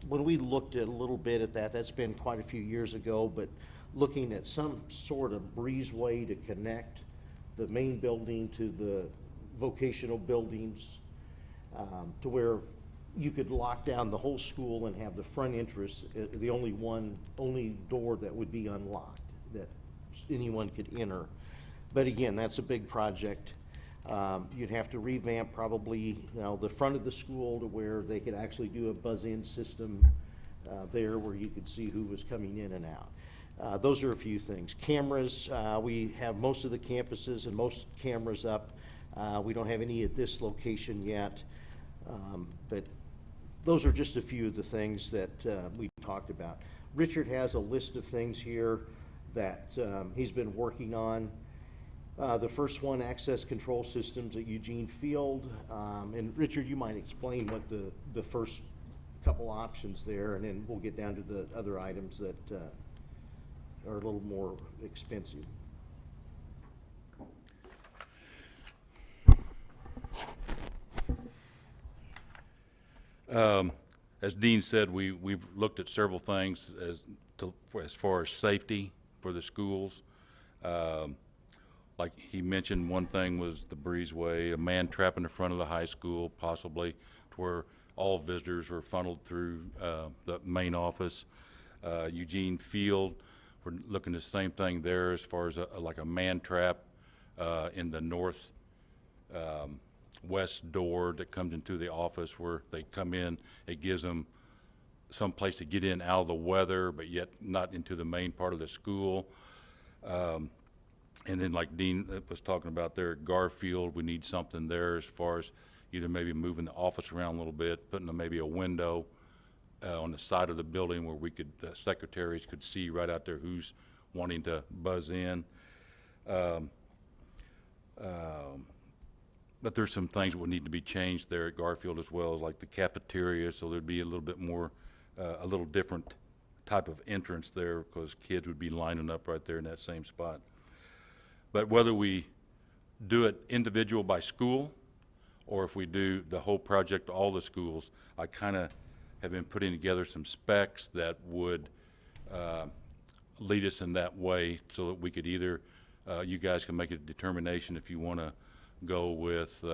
S3: When we looked at a little bit at that, that's been quite a few years ago, but looking at some sort of breezeway to connect the main building to the vocational buildings, to where you could lock down the whole school and have the front entrance, the only door that would be unlocked, that anyone could enter. But again, that's a big project. You'd have to revamp probably, you know, the front of the school to where they could actually do a buzz-in system there where you could see who was coming in and out. Those are a few things. Cameras, we have most of the campuses and most cameras up. We don't have any at this location yet, but those are just a few of the things that we talked about. Richard has a list of things here that he's been working on. The first one, access control systems at Eugene Field. And Richard, you might explain what the first couple options there, and then we'll get down to the other items that are a little more expensive.
S10: As Dean said, we've looked at several things as far as safety for the schools. like he mentioned, one thing was the breezeway, a man trap in the front of the high school, possibly, to where all visitors were funneled through the main office. Eugene Field, we're looking at the same thing there as far as like a man trap in the north west door that comes into the office where they come in. It gives them some place to get in out of the weather, but yet not into the main part of the school. And then like Dean was talking about there at Garfield, we need something there as far as either maybe moving the office around a little bit, putting maybe a window on the side of the building where we could, the secretaries could see right out there who's wanting to buzz in. But there's some things that would need to be changed there at Garfield as well, as like the cafeteria, so there'd be a little bit more, a little different type of entrance there because kids would be lining up right there in that same spot. But whether we do it individual by school or if we do the whole project, all the schools, I kind of have been putting together some specs that would lead us in that way so that we could either, you guys can make a determination if you want to go with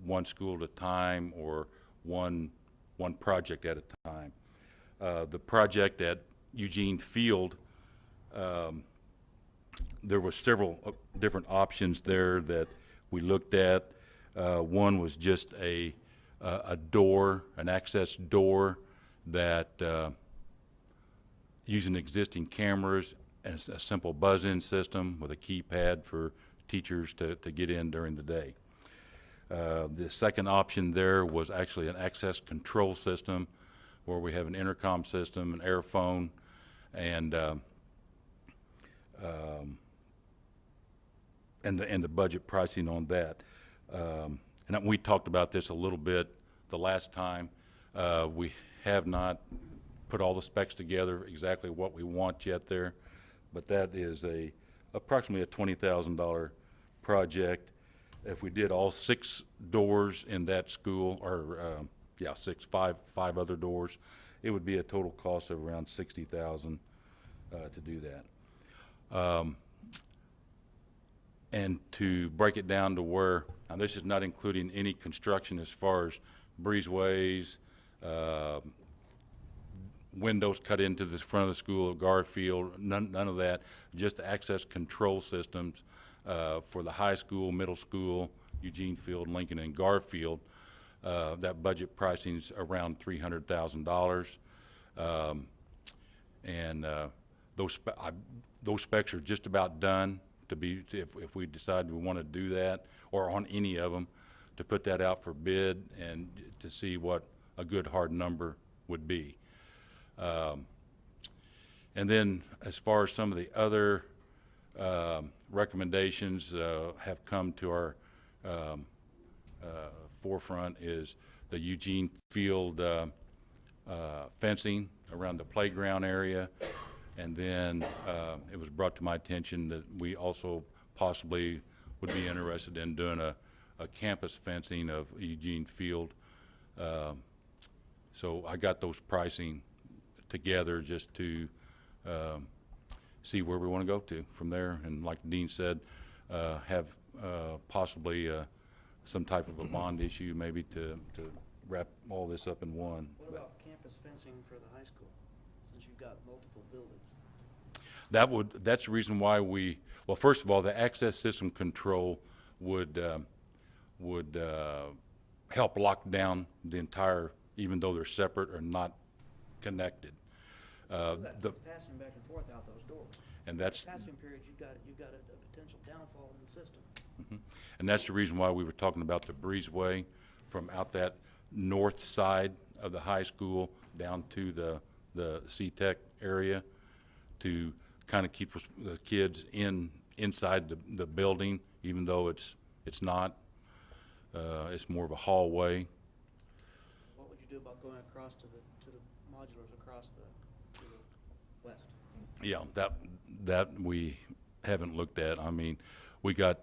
S10: one school at a time or one project at a time. The project at Eugene Field, there were several different options there that we looked at. One was just a door, an access door that using existing cameras and a simple buzz-in system with a keypad for teachers to get in during the day. The second option there was actually an access control system where we have an intercom system, an airphone, and the budget pricing on that. And we talked about this a little bit the last time. We have not put all the specs together exactly what we want yet there, but that is approximately a $20,000 project. If we did all 6 doors in that school, or five other doors, it would be a total cost of around $60,000 to do that. And to break it down to where, now this is not including any construction as far as breezeways, windows cut into the front of the school of Garfield, none of that, just access control systems for the high school, middle school, Eugene Field, Lincoln, and Garfield. That budget pricing's around $300,000. And those specs are just about done to be, if we decide we want to do that, or on any of them, to put that out for bid and to see what a good hard number would be. And then as far as some of the other recommendations have come to our forefront is the Eugene Field fencing around the playground area. And then it was brought to my attention that we also possibly would be interested in doing a campus fencing of Eugene Field. So I got those pricing together just to see where we want to go to from there. And like Dean said, have possibly some type of a bond issue maybe to wrap all this up in one.
S6: What about campus fencing for the high school, since you've got multiple buildings?
S10: That's the reason why well, first of all, the access system control would help lock down the entire, even though they're separate or not connected.
S6: That's passing back and forth out those doors.
S10: And that's
S6: Passing periods, you've got a potential downfall in the system.
S10: And that's the reason why we were talking about the breezeway from out that north side of the high school down to the C-Tech area to kind of keep the kids inside the building, even though it's not. It's more of a hallway.
S6: What would you do about going across to the modulars across to the west?
S10: Yeah, that we haven't looked at. I mean, we got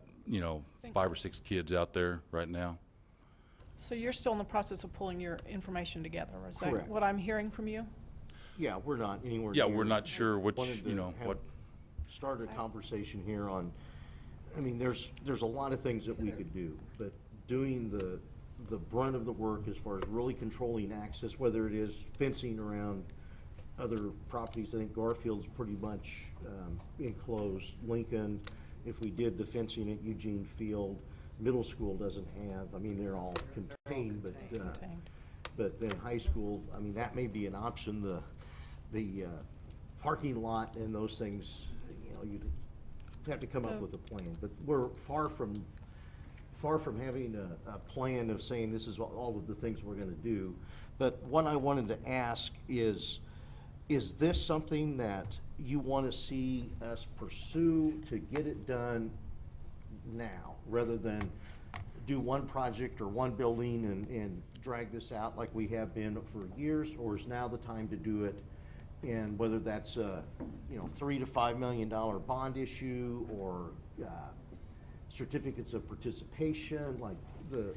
S10: 5 or 6 kids out there right now.
S1: So you're still in the process of pulling your information together, is that
S3: Correct.
S1: what I'm hearing from you?
S3: Yeah, we're not anywhere
S10: Yeah,
S3: near.
S10: we're not sure which,
S3: Wanted to have
S10: what.
S3: Start a conversation here on I mean, there's a lot of things that we could do, but doing the brunt of the work as far as really controlling access, whether it is fencing around other properties, I think Garfield's pretty much enclosed. Lincoln, if we did the fencing at Eugene Field, middle school doesn't have, I mean, they're all contained, but,
S1: Contained.
S3: but then high school, I mean, that may be an option, the parking lot and those things, you know, you'd have to come up with a plan, but we're far from having a plan of saying this is all of the things we're gonna do. But what I wanted to ask is this something that you wanna see us pursue to get it done now, rather than do one project or one building and drag this out like we have been for years, or is now the time to do it? And whether that's a, you know, $3 to $5 million bond issue, or certificates of participation like the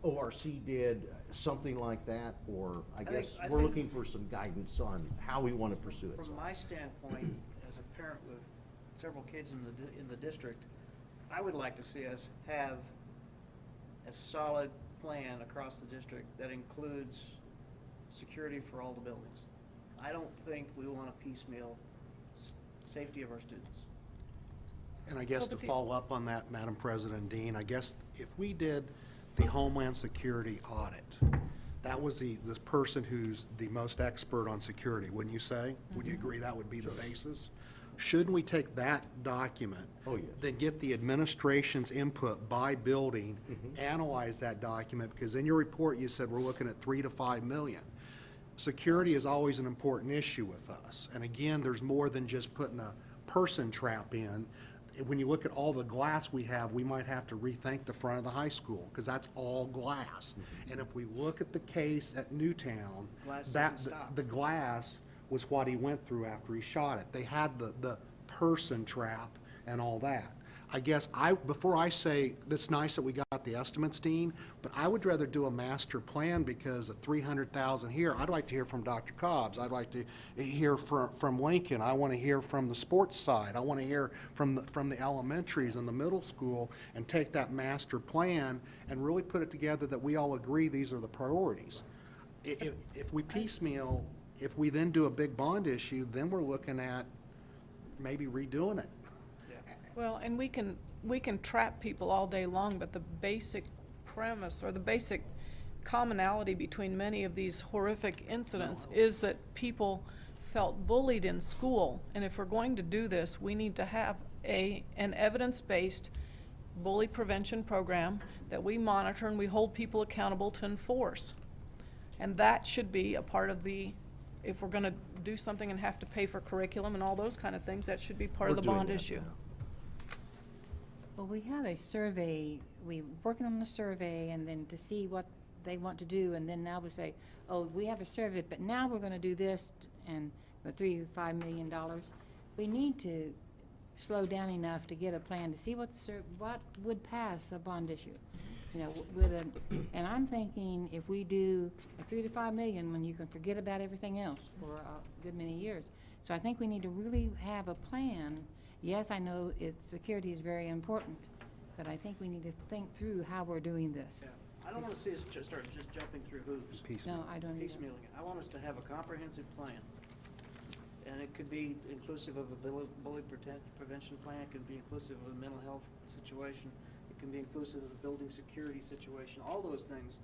S3: ORC did, something like that, or I guess
S6: I
S3: we're
S6: think-
S3: looking for some guidance on how we want to pursue it.
S6: From my standpoint, as a parent with several kids in the district, I would like to see us have a solid plan across the district that includes security for all the buildings. I don't think we want to piecemeal safety of our students.
S5: And I guess to follow up on that, Madam President Dean, I guess if we did the Homeland Security audit, that was the person who's the most expert on security, wouldn't you say? Would you agree that would be the basis? Shouldn't we take that document?
S3: Oh, yes.
S5: Then get the administration's input by building, analyze that document, because in your report you said we're looking at $3 to $5 million. Security is always an important issue with us. And again, there's more than just putting a person trap in. When you look at all the glass we have, we might have to rethink the front of the high school, because that's all glass. And if we look at the case at Newtown,
S6: Glass
S5: that,
S6: doesn't stop.
S5: the glass was what he went through after he shot it. They had the person trap and all that. I guess before I say, it's nice that we got the estimates, Dean, but I would rather do a master plan, because at 300,000 here, I'd like to hear from Dr. Cobbs. I'd like to hear from Lincoln. I want to hear from the sports side. I want to hear from the elementaries and the middle school, and take that master plan and really put it together that we all agree these are the priorities. If we piecemeal, if we then do a big bond issue, then we're looking at maybe redoing it.
S1: Well, and we can trap people all day long, but the basic premise or the basic commonality between many of these horrific incidents is that people felt bullied in school. And if we're going to do this, we need to have an evidence-based bully prevention program that we monitor and we hold people accountable to enforce. And that should be a part of if we're gonna do something and have to pay for curriculum and all those kind of things, that should be part of the
S3: We're doing
S1: bond
S3: that
S1: issue.
S3: now.
S8: Well, we have a survey, we're working on the survey, and then to see what they want to do, and then now we say, oh, we have a survey, but now we're gonna do this, and for $3 to $5 million. We need to slow down enough to get a plan to see what would pass a bond issue. You know, and I'm thinking if we do a $3 to $5 million, when you can forget about everything else for a good many years. So I think we need to really have a plan. Yes, I know security is very important, but I think we need to think through how we're doing this.
S6: I don't want to see us start just jumping through hoops,
S8: No, I don't either.
S6: piecemealing it. I want us to have a comprehensive plan. And it could be inclusive of a bully prevention plan, it could be inclusive of a mental health situation, it can be inclusive of a building security situation, all those things.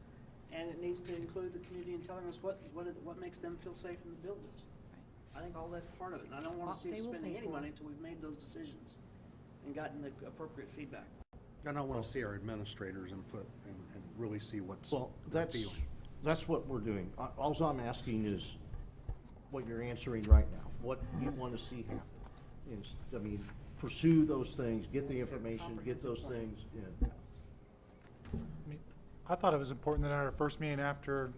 S6: And it needs to include the community in telling us what makes them feel safe in the buildings. I think all that's part of it, and I don't want
S8: Well,
S6: to see us
S8: they will
S6: spending
S8: pay
S6: any
S8: for
S6: money
S8: it.
S6: until we've made those decisions and gotten the appropriate feedback.
S5: And I want to see our administrators input and really see what's
S3: Well,
S5: their feeling.
S3: that's what we're doing. Alls I'm asking is what you're answering right now, what you want to see happen. I mean, pursue those things, get the information, get those things in.
S11: I mean, I thought it was important that at our first meeting after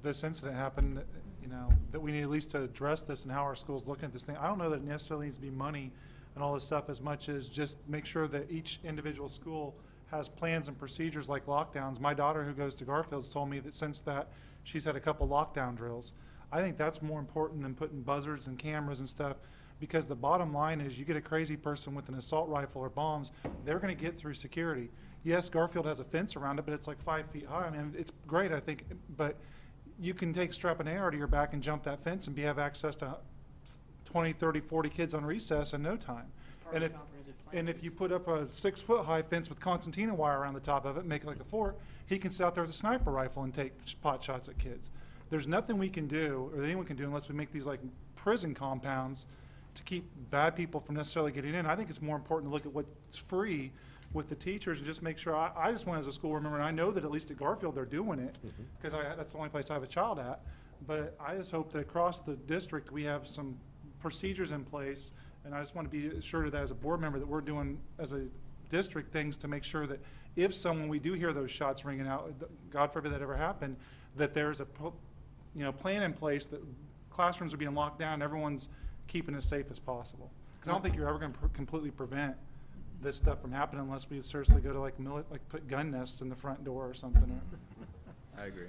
S11: this incident happened, you know, that we need at least to address this and how our school's looking at this thing. I don't know that it necessarily needs to be money and all this stuff as much as just make sure that each individual school has plans and procedures like lockdowns. My daughter who goes to Garfield's told me that since that, she's had a couple lockdown drills. I think that's more important than putting buzzards and cameras and stuff. Because the bottom line is, you get a crazy person with an assault rifle or bombs, they're gonna get through security. Yes, Garfield has a fence around it, but it's like 5 feet high. I mean, it's great, I think, but you can strap an AR to your back and jump that fence and have access to 20, 30, 40 kids on recess in no time.
S6: Part
S11: And
S6: of
S11: if,
S6: the comprehensive plan
S11: and if
S6: is-
S11: you put up a 6-foot-high fence with concertina wire around the top of it, make it like a fort, he can sit out there with a sniper rifle and take pot shots at kids. There's nothing we can do, or anyone can do, unless we make these like prison compounds to keep bad people from necessarily getting in. I think it's more important to look at what's free with the teachers and just make sure, I just went as a school member, and I know that at least at Garfield, they're doing it, because that's the only place I have a child at. But I just hope that across the district, we have some procedures in place, and I just want to be assured of that as a board member, that we're doing, as a district, things to make sure that if someone, we do hear those shots ringing out, God forbid that ever happened, that there's a plan in place, that classrooms are being locked down, everyone's keeping as safe as possible. Because I don't think you're ever going to completely prevent this stuff from happening unless we seriously go to like put gun nests in the front door or something.
S9: I agree.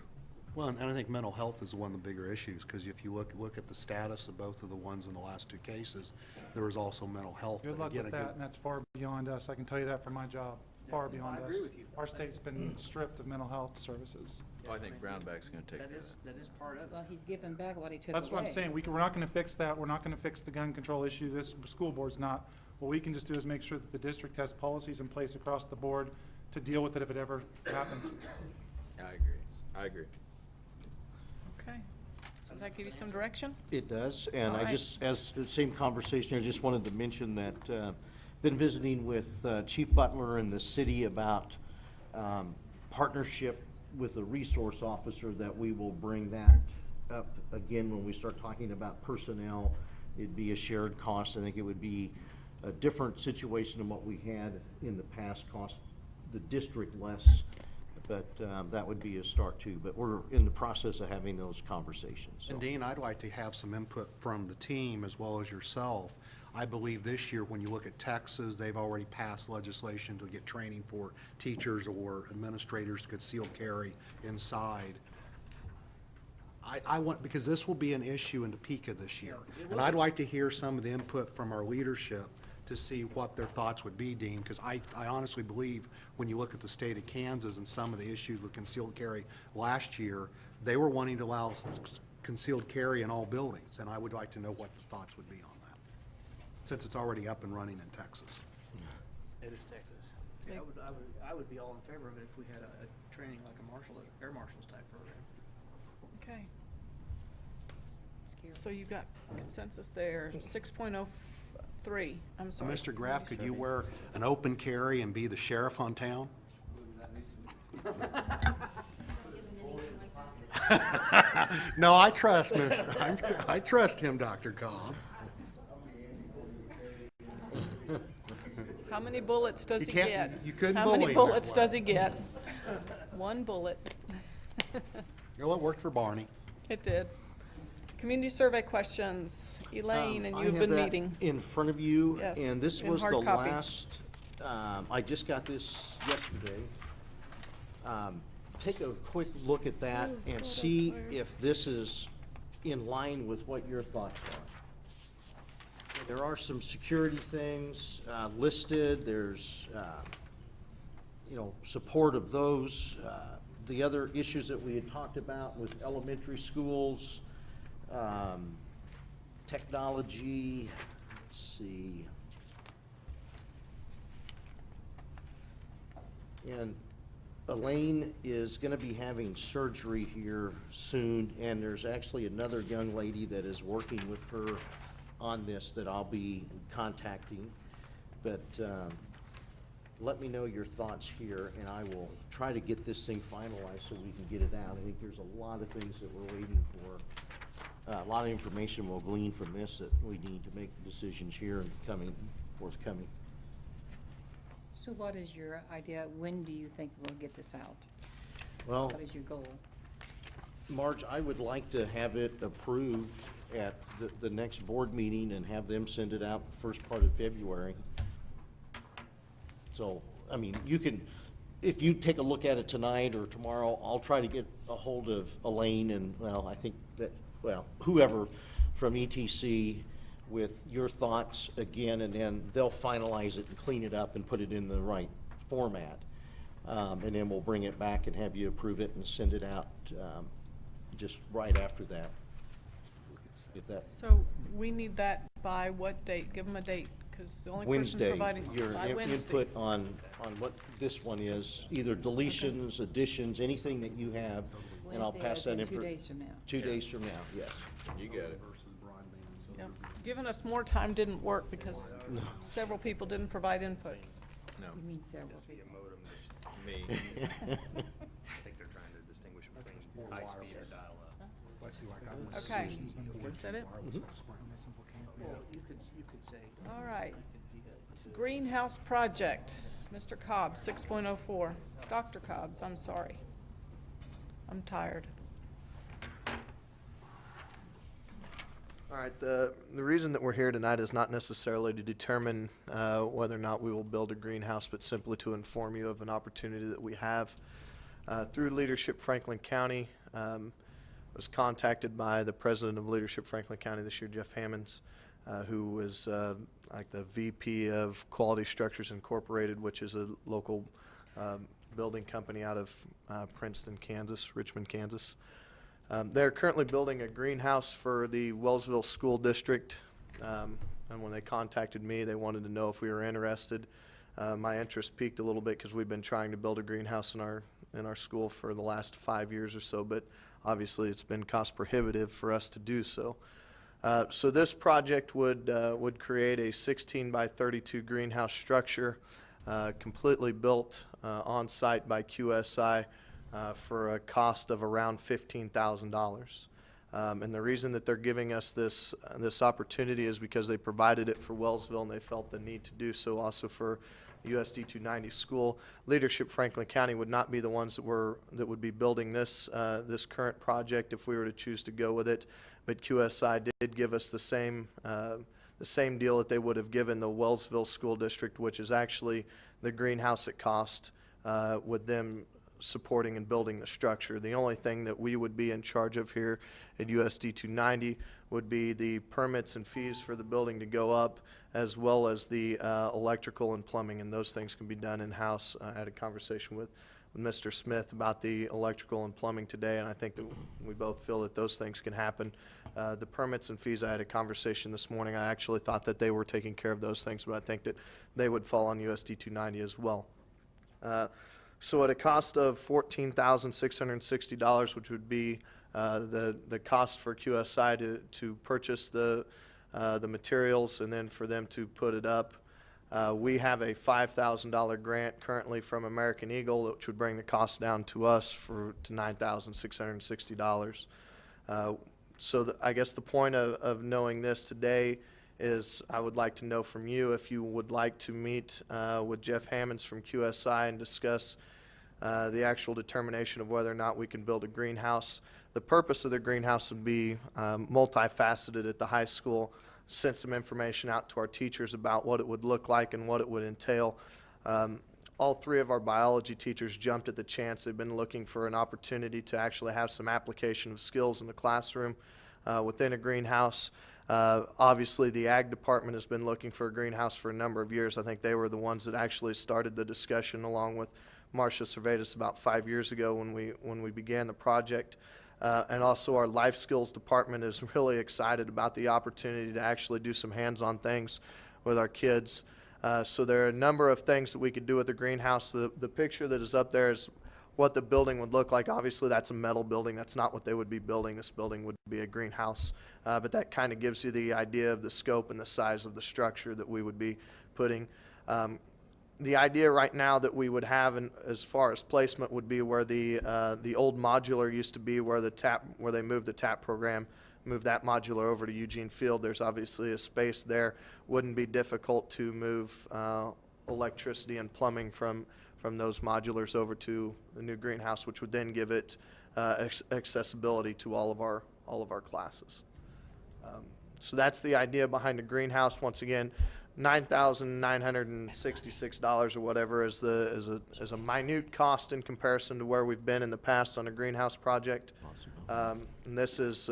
S5: Well, and I think mental health is one of the bigger issues, because if you look at the status of both of the ones in the last 2 cases, there was also mental health.
S11: Good
S5: But
S11: luck
S5: again,
S11: with
S5: a good-
S11: that, and that's far beyond us. I can tell you that from my job, far
S6: Yeah,
S11: beyond
S6: I
S11: us.
S6: agree with you.
S11: Our state's been stripped of mental health services.
S9: Well, I think Brownback's gonna take
S6: That
S9: care of
S6: is,
S9: it.
S6: that is part of it.
S8: Well, he's given back what he took away.
S11: That's what I'm saying. We're not gonna fix that. We're not gonna fix the gun control issue. This school board's not. What we can just do is make sure that the district has policies in place across the board to deal with it if it ever happens.
S9: I agree.
S1: Okay. Does that give you some direction?
S3: It does, and
S1: All
S3: I
S1: right.
S3: just, as the same conversation, I just wanted to mention that, been visiting with Chief Butler and the city about partnership with a resource officer, that we will bring that up again when we start talking about personnel. It'd be a shared cost. I think it would be a different situation than what we had in the past, cost the district less, but that would be a start too. But we're in the process of having those conversations. so.
S5: And Dean, I'd like to have some input from the team as well as yourself. I believe this year, when you look at Texas, they've already passed legislation to get training for teachers or administrators to concealed carry inside. I want, because this will be an issue in Topeka this year. And I'd like to hear some of the input from our leadership to see what their thoughts would be, Dean, because I honestly believe when you look at the state of Kansas and some of the issues with concealed carry last year, they were wanting to allow concealed carry in all buildings, and I would like to know what the thoughts would be on that, since it's already up and running in Texas.
S6: It is Texas. Yeah, I would be all in favor of it if we had a training like a marshal, air marshals type program.
S1: Okay.
S8: Scary.
S1: So you've got consensus there. 6.03, I'm sorry.
S5: Mr. Graff, could you
S1: Survey.
S5: wear an open carry and be the sheriff on town? No, I trust I trust him, Dr. Cobb.
S1: How many bullets does
S5: You
S1: he
S5: can't-
S1: get?
S5: you couldn't
S1: How
S5: bully
S1: many
S5: him that
S1: bullets
S5: way.
S1: does he get? 1 bullet.
S5: You know what worked for Barney?
S1: It did. Community survey questions. Elaine, and
S3: I
S1: you've
S3: have
S1: been
S3: that
S1: meeting.
S3: in front of you,
S1: Yes,
S3: and this
S1: in
S3: was
S1: hard
S3: the
S1: copy.
S3: last, I just got this yesterday. Take a quick look at that and see if this is in line with what your thoughts are. There are some security things listed. There's, support of those. The other issues that we had talked about with elementary schools, technology, let's see. And Elaine is gonna be having surgery here soon, and there's actually another young lady that is working with her on this that I'll be contacting. But, let me know your thoughts here, and I will try to get this thing finalized so we can get it out. I think there's a lot of things that we're waiting for. A lot of information we'll glean from this that we need to make decisions here and forthcoming.
S8: So what is your idea? When do you think we'll get this out?
S3: Well,
S8: What is your goal?
S3: Marge, I would like to have it approved at the next board meeting and have them send it out first part of February. So, I mean, you can, if you take a look at it tonight or tomorrow, I'll try to get a hold of Elaine and, I think that, whoever from ETC, with your thoughts again, and then they'll finalize it and clean it up and put it in the right format. And then we'll bring it back and have you approve it and send it out just right after that. If that,
S1: So we need that by what date? Give them a date, because the only person
S3: Wednesday,
S1: providing.
S3: your
S1: By Wednesday.
S3: input on what this one is, either deletions, additions, anything that you have, and I'll
S8: Wednesday,
S3: pass
S8: as
S3: that
S8: in
S3: in
S8: 2 days from now.
S3: 2 days from now, yes.
S9: You got it.
S5: Versus broadband.
S1: Yep. Giving us more time didn't work because several people didn't provide input.
S9: No,
S8: You mean several
S7: Must be a
S8: people.
S7: modem that should,
S9: me.
S7: I think they're trying to distinguish between high speed or dial-up.
S1: Okay. Is that it?
S6: Well, you could say.
S1: All right.
S6: it could be a-
S1: Greenhouse project, Mr. Cobb's, 6.04. Dr. Cobb's, I'm sorry. I'm tired.
S12: All right, the reason that we're here tonight is not necessarily to determine whether or not we will build a greenhouse, but simply to inform you of an opportunity that we have. Through Leadership Franklin County, was contacted by the president of Leadership Franklin County this year, Jeff Hammonds, who was like the VP of Quality Structures Incorporated, which is a local building company out of Princeton, Kansas, Richmond, Kansas. They're currently building a greenhouse for the Wellsville School District, and when they contacted me, they wanted to know if we were interested. My interest peaked a little bit because we've been trying to build a greenhouse in our school for the last 5 years or so, but obviously it's been cost prohibitive for us to do so. So this project would create a 16 by 32 greenhouse structure, completely built on site by QSI. For a cost of around $15,000. And the reason that they're giving us this opportunity is because they provided it for Wellsville and they felt the need to do so also for USD 290 school. Leadership Franklin County would not be the ones that would be building this current project if we were to choose to go with it, but QSI did give us the same deal that they would have given the Wellsville School District, which is actually the greenhouse at cost with them supporting and building the structure. The only thing that we would be in charge of here at USD 290 would be the permits and fees for the building to go up, as well as the electrical and plumbing, and those things can be done in-house. I had a conversation with Mr. Smith about the electrical and plumbing today, and I think that we both feel that those things can happen. The permits and fees, I had a conversation this morning. I actually thought that they were taking care of those things, but I think that they would fall on USD 290 as well. So at a cost of $14,660, which would be the cost for QSI to purchase the materials and then for them to put it up, we have a $5,000 grant currently from American Eagle, which would bring the cost down to us to $9,660. So I guess the point of knowing this today is I would like to know from you if you would like to meet with Jeff Hammonds from QSI and discuss the actual determination of whether or not we can build a greenhouse. The purpose of the greenhouse would be multifaceted at the high school, send some information out to our teachers about what it would look like and what it would entail. All three of our biology teachers jumped at the chance. They've been looking for an opportunity to actually have some application of skills in the classroom within a greenhouse. Obviously, the ag department has been looking for a greenhouse for a number of years. I think they were the ones that actually started the discussion along with Marcia Servetus about 5 years ago when we began the project. And also our life skills department is really excited about the opportunity to actually do some hands-on things with our kids. So there are a number of things that we could do with the greenhouse. The picture that is up there is what the building would look like. Obviously, that's a metal building. That's not what they would be building. This building would be a greenhouse. But that kind of gives you the idea of the scope and the size of the structure that we would be putting. The idea right now that we would have, as far as placement, would be where the old modular used to be, where they moved the TAP program, moved that modular over to Eugene Field. There's obviously a space there. Wouldn't be difficult to move electricity and plumbing from those modulars over to the new greenhouse, which would then give it accessibility to all of our classes. So that's the idea behind the greenhouse. Once again, $9,966 or whatever is a minute cost in comparison to where we've been in the past on a greenhouse project. And this is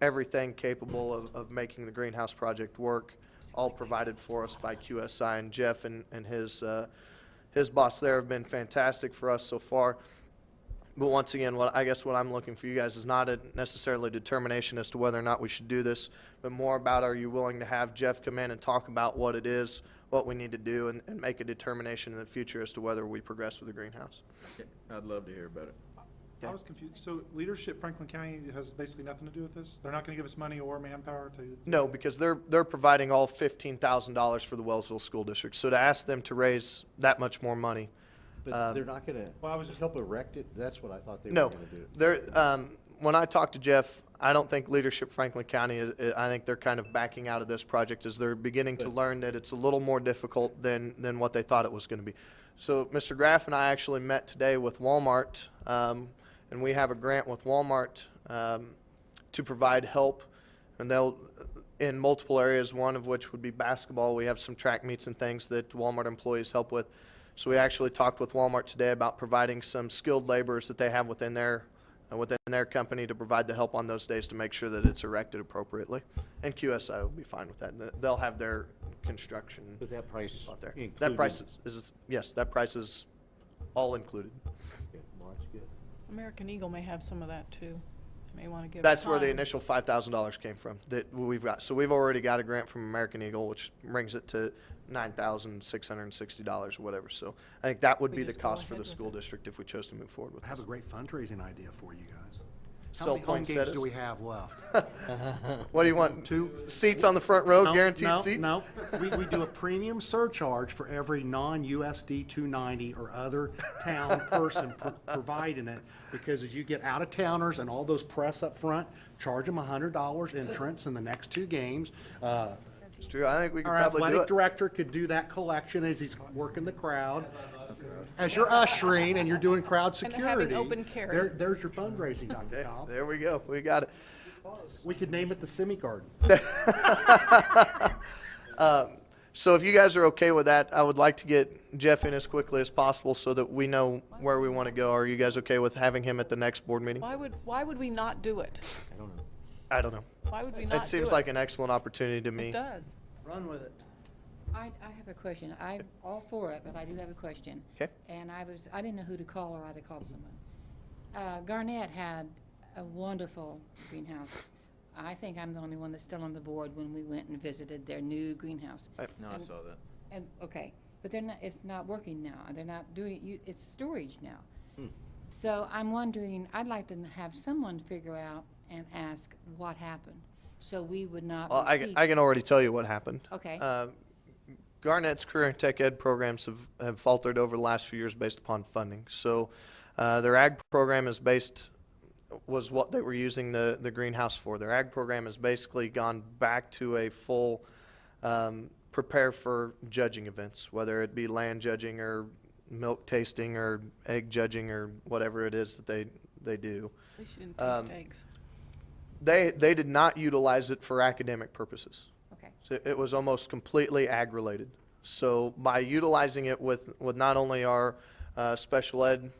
S12: everything capable of making the greenhouse project work, all provided for us by QSI, and Jeff and his boss there have been fantastic for us so far. But once again, what I'm looking for you guys is not necessarily a determination as to whether or not we should do this, but more about, are you willing to have Jeff come in and talk about what it is, what we need to do, and make a determination in the future as to whether we progress with the greenhouse.
S9: I'd love to hear about it.
S11: I was confused. So leadership Franklin County has basically nothing to do with this? They're not gonna give us money or manpower to?
S12: No, because they're providing all $15,000 for the Wellsville School District. So to ask them to raise that much more money,
S3: But they're not gonna
S11: Well, I was just-
S3: help erect it? That's what I thought they were
S12: no.
S3: gonna do.
S12: When I talked to Jeff, I don't think leadership Franklin County, I think they're kind of backing out of this project as they're beginning to learn that it's a little more difficult than what they thought it was gonna be. So Mr. Graff and I actually met today with Walmart, and we have a grant with Walmart to provide help, and they'll, in multiple areas, one of which would be basketball. We have some track meets and things that Walmart employees help with. So we actually talked with Walmart today about providing some skilled laborers that they have within their company to provide the help on those days to make sure that it's erected appropriately. And QSI will be fine with that. They'll have their construction
S3: But that price
S12: out there.
S3: included?
S12: That price is, yes, that price is all included.
S3: Okay, well, that's good.
S1: American Eagle may have some of that too. May want to give.
S12: That's where the
S1: time.
S12: initial $5,000 came from that we've got. So we've already got a grant from American Eagle, which brings it to $9,660 or whatever. So I think that would
S1: We
S12: be the
S1: just go
S12: cost for
S1: ahead
S12: the
S1: with
S12: school
S1: it.
S12: district if we chose to move forward with
S5: I have a
S12: this.
S5: great fundraising idea for you guys. How
S12: Sell
S5: many home games
S12: poinsettias?
S5: do we have left?
S12: What do you want?
S5: Two?
S12: Seats on the front row,
S5: No,
S12: guaranteed
S5: no,
S12: seats?
S5: No, we do a premium surcharge for every non-USD 290 or other town person providing it, because as you get out-of-towners and all those press up front, charge them $100 entrance in the next two games.
S12: It's true. I think we could
S5: Our
S12: probably do
S5: athletic
S12: it.
S5: director could do that collection as he's working the crowd. As you're ushering and you're doing crowd
S1: And
S5: security.
S1: having open carry.
S5: There's your fundraising, Dr.
S12: Okay,
S5: Cobb.
S12: there we go. We got it.
S5: We could name it the semi-garden.
S12: So if you guys are okay with that, I would like to get Jeff in as quickly as possible so that we know where we want to go. Are you guys okay with having him at the next board meeting?
S1: Why would we not do it?
S3: I don't know.
S12: I don't know.
S1: Why would we not do it?
S12: It seems like an excellent opportunity to
S1: It
S12: me.
S1: does.
S2: Run with it.
S8: I have a question. I'm all for it, but I do have a question.
S12: Okay.
S8: And I didn't know who to call, or I'd have called someone. Garnett had a wonderful greenhouse. I think I'm the only one that's still on the board when we went and visited their new greenhouse.
S9: No, I saw that.
S8: And, okay, but it's not working now. They're not doing, it's storage now. So I'm wondering, I'd like to have someone figure out and ask what happened, so we would not
S12: Well,
S8: repeat.
S12: I can already tell you what happened.
S8: Okay.
S12: Garnett's career and tech ed programs have faltered over the last few years based upon funding. So their ag program was what they were using the greenhouse for. Their ag program has basically gone back to a full prepare for judging events, whether it be land judging or milk tasting or egg judging or whatever it is that they do.
S1: At least you didn't taste eggs.
S12: They did not utilize it for academic purposes.
S8: Okay.
S12: So it was almost completely ag-related. So by utilizing it with not only our special ed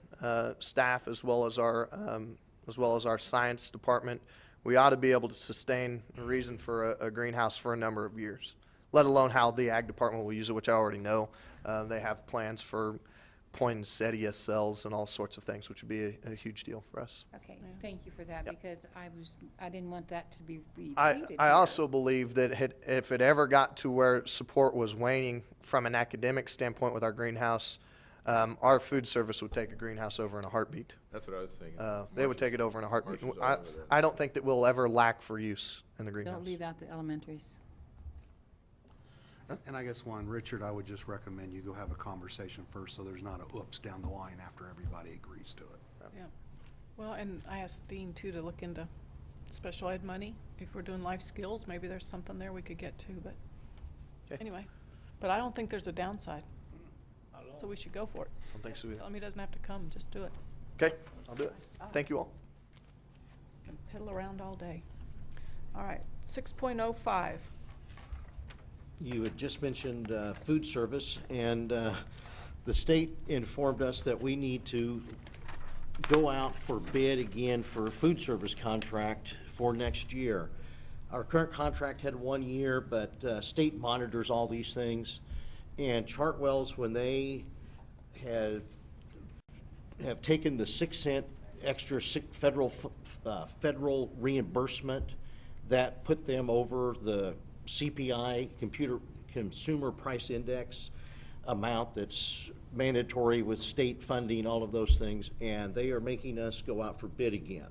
S12: staff as well as our science department, we ought to be able to sustain a reason for a greenhouse for a number of years, let alone how the ag department will use it, which I already know. They have plans for poinsettia cells and all sorts of things, which would be a huge deal for us.
S8: Okay, thank you for that,
S12: Yep.
S8: because I didn't want that to be repeated.
S12: I
S8: here.
S12: also believe that if it ever got to where support was waning from an academic standpoint with our greenhouse, our food service would take a greenhouse over in a heartbeat.
S9: That's what I was thinking.
S12: They would take it over in a heartbeat.
S9: Marshall's all over that.
S12: I don't think that we'll ever lack for use in the greenhouse.
S8: Don't leave out the elementaries.
S5: And I guess one, Richard, I would just recommend you go have a conversation first, so there's not a oops down the line after everybody agrees to it.
S1: Yeah. Well, and I asked Dean too to look into special ed money. If we're doing life skills, maybe there's something there we could get to, but
S12: Okay.
S1: anyway. But I don't think there's a downside. So we should go for it.
S12: I don't think so either.
S1: Tell him he doesn't have to come, just do it.
S12: Okay, I'll do it. Thank you all.
S1: Can piddle around all day. All right, 6.05.
S3: You had just mentioned food service, and the state informed us that we need to go out for bid again for a food service contract for next year. Our current contract had 1 year, but state monitors all these things. And Chartwell's, when they have taken the 6-cent extra federal reimbursement, that put them over the CPI, Consumer Price Index amount that's mandatory with state funding, all of those things, and they are making us go out for bid again.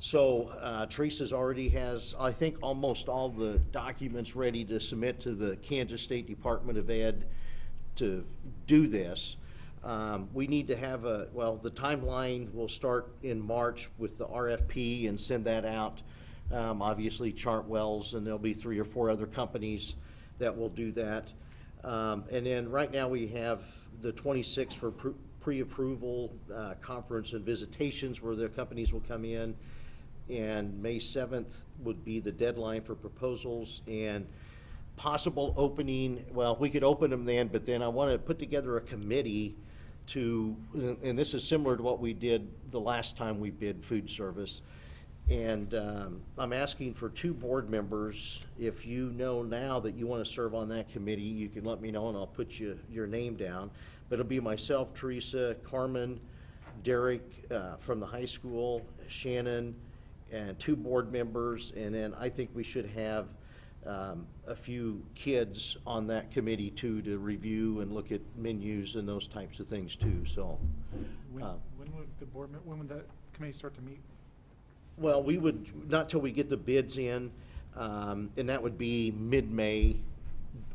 S3: So Teresa's already has, I think, almost all the documents ready to submit to the Kansas State Department of Ed to do this. We need to have the timeline will start in March with the RFP and send that out. Obviously Chartwell's, and there'll be 3 or 4 other companies that will do that. And then right now we have the 26th for pre-approval conference and visitations where the companies will come in. And May 7th would be the deadline for proposals and possible opening. Well, we could open them then, but then I want to put together a committee to, and this is similar to what we did the last time we bid food service. And I'm asking for 2 board members. If you know now that you want to serve on that committee, you can let me know and I'll put your name down. But it'll be myself, Teresa, Carmen, Derek from the high school, Shannon, and 2 board members. And then I think we should have a few kids on that committee too, to review and look at menus and those types of things too. So
S11: When would that committee start to meet?
S3: well, we would, not till we get the bids in, and that would be mid-May,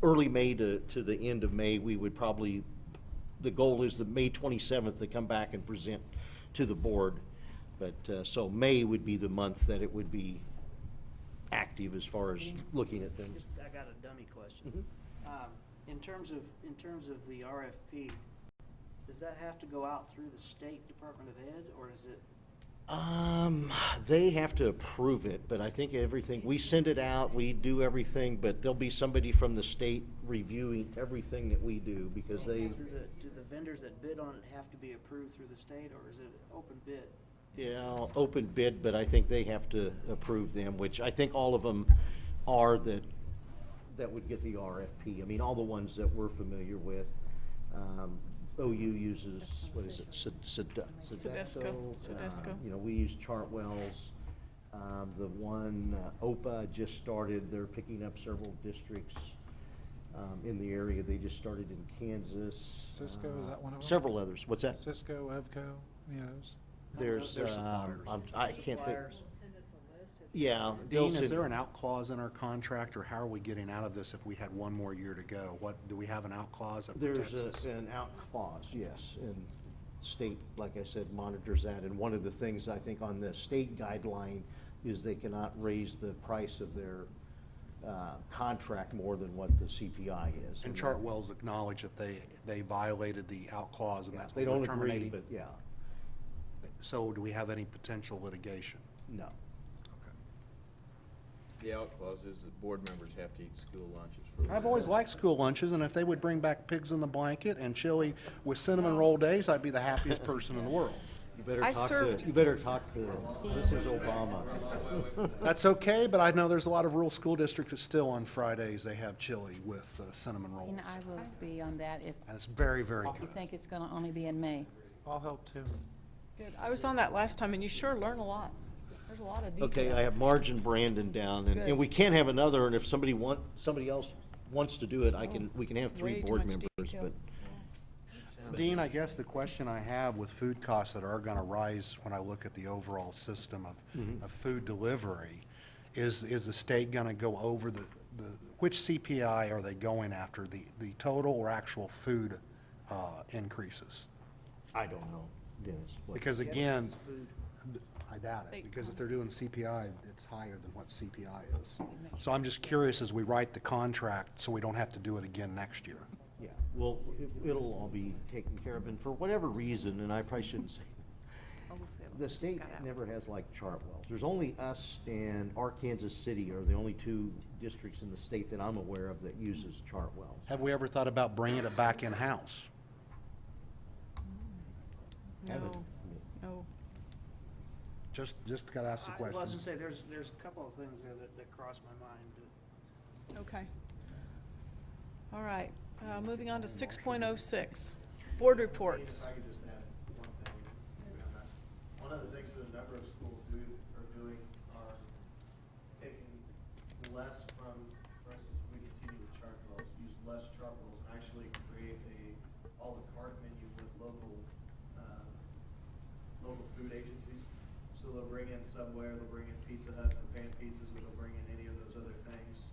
S3: early May to the end of May. We would probably, the goal is the May 27th to come back and present to the board. But, so May would be the month that it would be active as far as looking at things.
S6: I got a dummy question.
S3: Mhm.
S6: In terms of the RFP, does that have to go out through the State Department of Ed, or is it?
S3: They have to approve it, but I think everything, we send it out, we do everything, but there'll be somebody from the state reviewing everything that we do, because they,
S6: Do the vendors that bid on it have to be approved through the state, or is it open bid?
S3: yeah, open bid, but I think they have to approve them, which I think all of them are that would get the RFP. I mean, all the ones that we're familiar with. OU uses, what is it,
S1: Sedesco.
S3: You know, we use Chartwell's. The one, OPA just started, they're picking up several districts in the area. They just started in Kansas.
S11: Cisco, is that one of them?
S3: Several others. What's that?
S11: Cisco, Evco, those.
S3: There's,
S5: They're suppliers.
S3: I can't think.
S6: Suppliers.
S3: Yeah. they'll
S5: Dean, is
S3: send-
S5: there an out clause in our contract, or how are we getting out of this if we had 1 more year to go? Do we have an out clause that
S3: There's
S5: protects us?
S3: an out clause, yes, and state, like I said, monitors that. And one of the things I think on the state guideline is they cannot raise the price of their contract more than what the CPI is.
S5: And Chartwell's acknowledged that they violated the out clause, and
S3: Yeah,
S5: that's
S3: they
S5: what we're
S3: don't agree,
S5: terminating.
S3: but yeah,
S5: So do we have any potential litigation?
S3: no.
S5: Okay.
S9: The out clause is that board members have to eat school lunches.
S5: I've always liked school lunches, and if they would bring back pigs in the blanket and chili with cinnamon roll days, I'd be the happiest person in the world.
S3: You better
S1: I
S3: talk to,
S1: served-
S3: you better talk to Mrs. Obama.
S5: That's okay, but I know there's a lot of rural school districts that still on Fridays, they have chili with cinnamon rolls.
S8: And I will be on that if
S5: And it's very, very
S8: you
S5: good.
S8: think it's gonna only be in May.
S11: I'll help too.
S1: Good. I was on that last time, and you sure learn a lot. There's a lot of detail.
S3: Okay, I have Marge and Brandon down, and
S1: Good.
S3: we can have another, and if somebody else wants to do it, we can have
S1: Way
S3: 3
S1: too
S3: board
S1: much
S3: members,
S1: detail.
S3: but.
S5: Dean, I guess the question I have with food costs that are gonna rise when I look at the overall system of food delivery, is the state gonna go over which CPI are they going after, the total or actual food increases?
S3: I don't know, Dennis. what-
S5: Because again,
S6: It's food.
S5: I doubt it,
S1: State
S5: because if they're doing CPI, it's higher than what CPI is. So I'm just curious as we write the contract, so we don't have to do it again next year.
S3: Yeah, well, it'll all be taken care of, and for whatever reason, and I probably shouldn't say, the state never has like Chartwell's. There's only us and Arkansas City are the only 2 districts in the state that I'm aware of that uses Chartwell's.
S5: Have we ever thought about bringing it back in-house?
S1: No, no.
S5: Just gotta ask the
S6: Well, I was gonna
S5: question.
S6: say, there's a couple of things there that cross my mind.
S1: Okay. All right, moving on to 6.06, board reports.
S12: If I could just add one thing, maybe on that. One of the things that a number of schools are doing are taking less from, for instance, if we continue with truck rolls, use less truck rolls and actually create a à la carte menu with local food agencies. So they'll bring in Subway, or they'll bring in Pizza Hut for pan pizzas, or they'll bring in any of those other things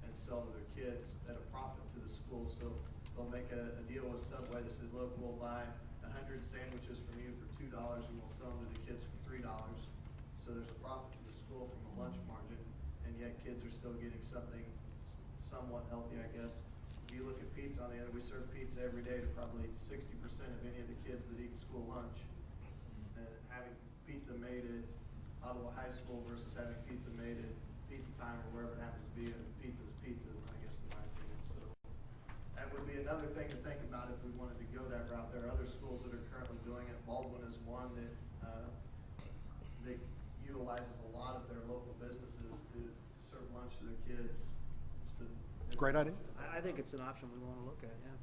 S12: and sell to their kids at a profit to the school. So they'll make a deal with Subway that says, look, we'll buy 100 sandwiches from you for $2 and we'll sell them to the kids for $3. So there's a profit to the school from a lunch margin, and yet kids are still getting something somewhat healthy, I guess. If you look at pizza on the other, we serve pizza every day to probably 60% of any of the kids that eat school lunch. And having pizza made at Ottawa High School versus having pizza made at Pizza Time or wherever it happens to be, and pizza is pizza, I guess, in my opinion. So that would be another thing to think about if we wanted to go that route. There are other schools that are currently doing it. Baldwin is one that they utilizes a lot of their local businesses to serve lunch to their kids.
S5: Great idea.
S6: I think it's an option we wanna look at, yeah.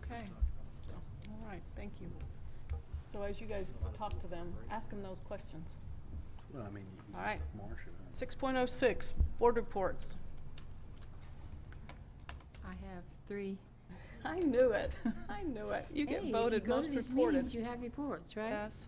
S1: Okay. All right, thank you. So as you guys talk to them, ask them those questions.
S5: Well, I mean,
S1: All right.
S5: Marcia.
S1: 6.06, board reports.
S8: I have 3.
S1: I knew it. I knew it. You get
S8: Hey,
S1: voted most
S8: If you go to these
S1: reported.
S8: meetings, you have reports, right?
S1: Yes.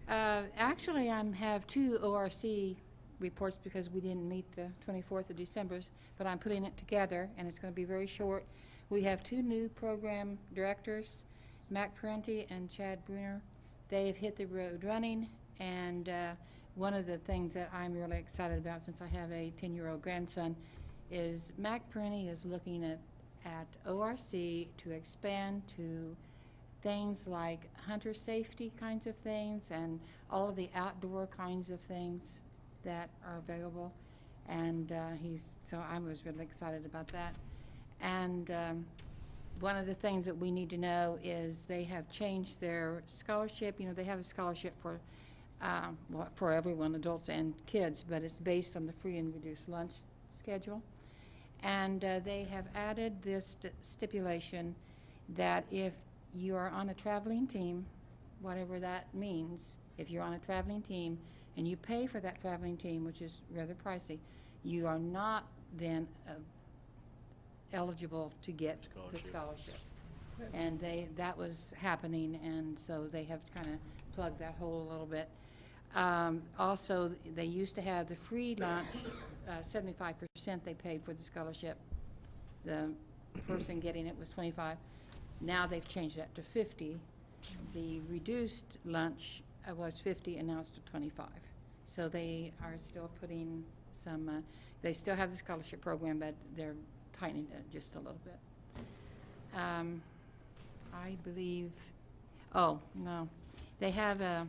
S8: Actually, I have 2 ORC reports because we didn't meet the 24th of December, but I'm putting it together, and it's going to be very short. We have 2 new program directors, Mac Parenti and Chad Bruner. They have hit the road running, and one of the things that I'm really excited about, since I have a 10-year-old grandson, is Mac Parenti is looking at ORC to expand to things like hunter safety kinds of things and all of the outdoor kinds of things that are available. And so I was really excited about that. And one of the things that we need to know is they have changed their scholarship. You know, they have a scholarship for everyone, adults and kids, but it's based on the free and reduced lunch schedule. And they have added this stipulation that if you are on a traveling team, whatever that means, if you're on a traveling team and you pay for that traveling team, which is rather pricey, you are not then eligible to get the scholarship. And that was happening, and so they have kind of plugged that hole a little bit. Also, they used to have the free lunch, 75% they paid for the scholarship. The person getting it was 25. Now they've changed that to 50. The reduced lunch was 50, and now it's to 25. So they are still putting some, they still have the scholarship program, but they're tightening it just a little bit. I believe, oh, no, they have a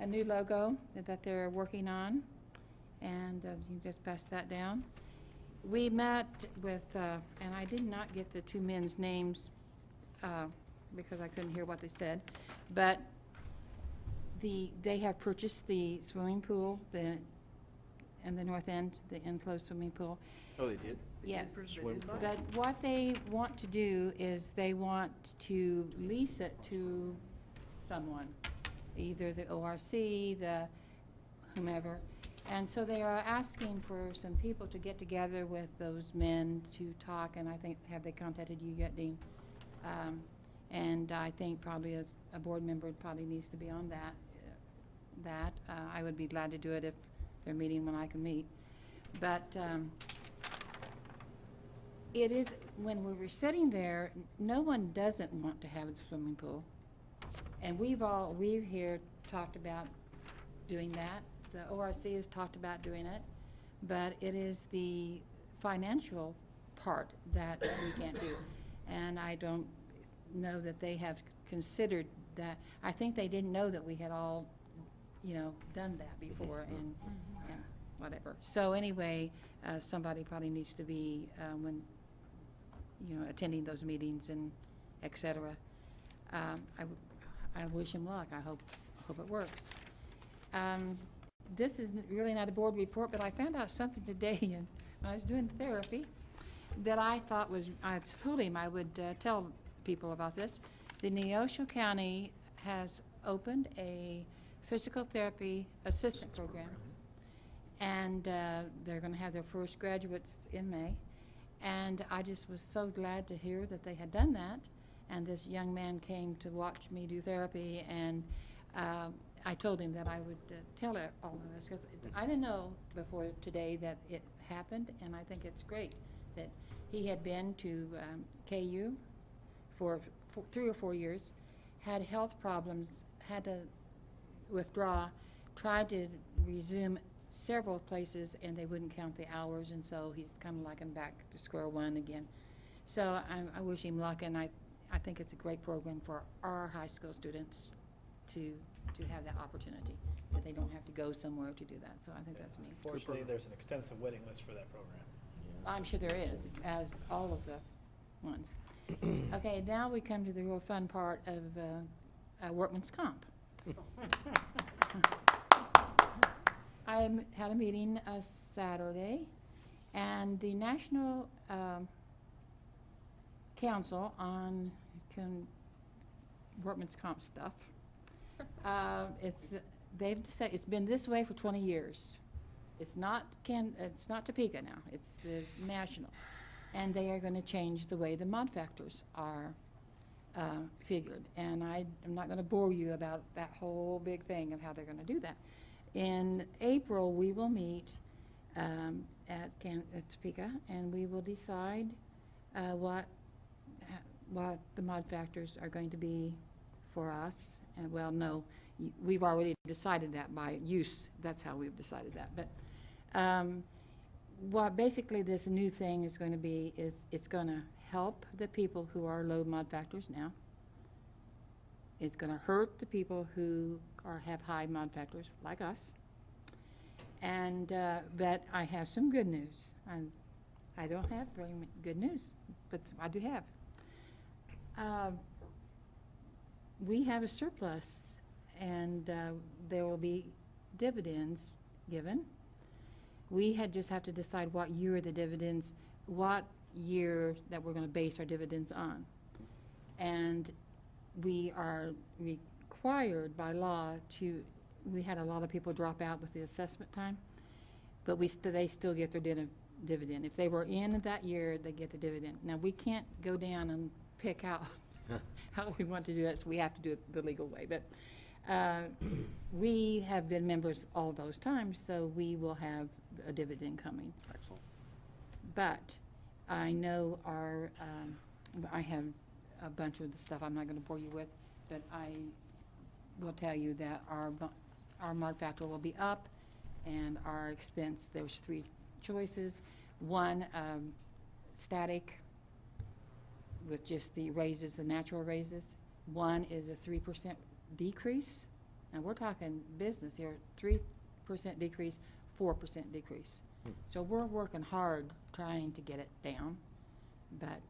S8: new logo that they're working on, and you just pass that down. We met with, and I did not get the 2 men's names because I couldn't hear what they said, but they have purchased the swimming pool, in the north end, the enclosed swimming pool.
S9: Oh, they did?
S8: Yes.
S9: Swim pool.
S8: But what they want to do is they want to lease it to someone, either the ORC, the whomever. And so they are asking for some people to get together with those men to talk, and I think, have they contacted you yet, Dean? And I think probably as a board member probably needs to be on that. I would be glad to do it if they're meeting when I can meet. But it is, when we were sitting there, no one doesn't want to have a swimming pool. And we've here talked about doing that. The ORC has talked about doing it, but it is the financial part that we can't do. And I don't know that they have considered that. I think they didn't know that we had all, done that before and whatever. So anyway, somebody probably needs to be, attending those meetings and et cetera. I wish him luck. I hope it works. This is really not a board report, but I found out something today when I was doing therapy that I thought was, I told him I would tell people about this. The Neosho County has opened a physical therapy assistant program, and they're going to have their first graduates in May. And I just was so glad to hear that they had done that. And this young man came to watch me do therapy, and I told him that I would tell all of us, because I didn't know before today that it happened, and I think it's great that he had been to KU for 3 or 4 years, had health problems, had to withdraw, tried to resume several places, and they wouldn't count the hours, and so he's kind of like I'm back to square one again. So I wish him luck, and I think it's a great program for our high school students to have that opportunity, that they don't have to go somewhere to do that. So I think that's neat.
S2: Fortunately, there's an extensive waiting list for that program.
S8: I'm sure there is, as all of the ones. Okay, now we come to the real fun part of workman's comp. I had a meeting Saturday, and the National Council on workman's comp stuff, they've said it's been this way for 20 years. It's not Topeka now, it's the national. And they are going to change the way the mod factors are figured. And I'm not going to bore you about that whole big thing of how they're going to do that. In April, we will meet at Topeka, and we will decide what the mod factors are going to be for us. And well, no, we've already decided that by use. That's how we've decided that. But what basically this new thing is going to be is it's going to help the people who are low mod factors now. It's going to hurt the people who have high mod factors like us. And but I have some good news. I don't have very good news, but I do have. We have a surplus, and there will be dividends given. We just have to decide what year that we're going to base our dividends on. And we are required by law we had a lot of people drop out with the assessment time, but they still get their dividend. If they were in that year, they get the dividend. Now, we can't go down and pick out how we want to do it, so we have to do it the legal way. But we have been members all those times, so we will have a dividend coming.
S5: Excellent.
S8: But I know I have a bunch of the stuff I'm not going to bore you with, but I will tell you that our mod factor will be up, and our expense, there's 3 choices. One, static, with just the raises, the natural raises. One is a 3% decrease, and we're talking business here, 3% decrease, 4% decrease. So we're working hard trying to get it down, but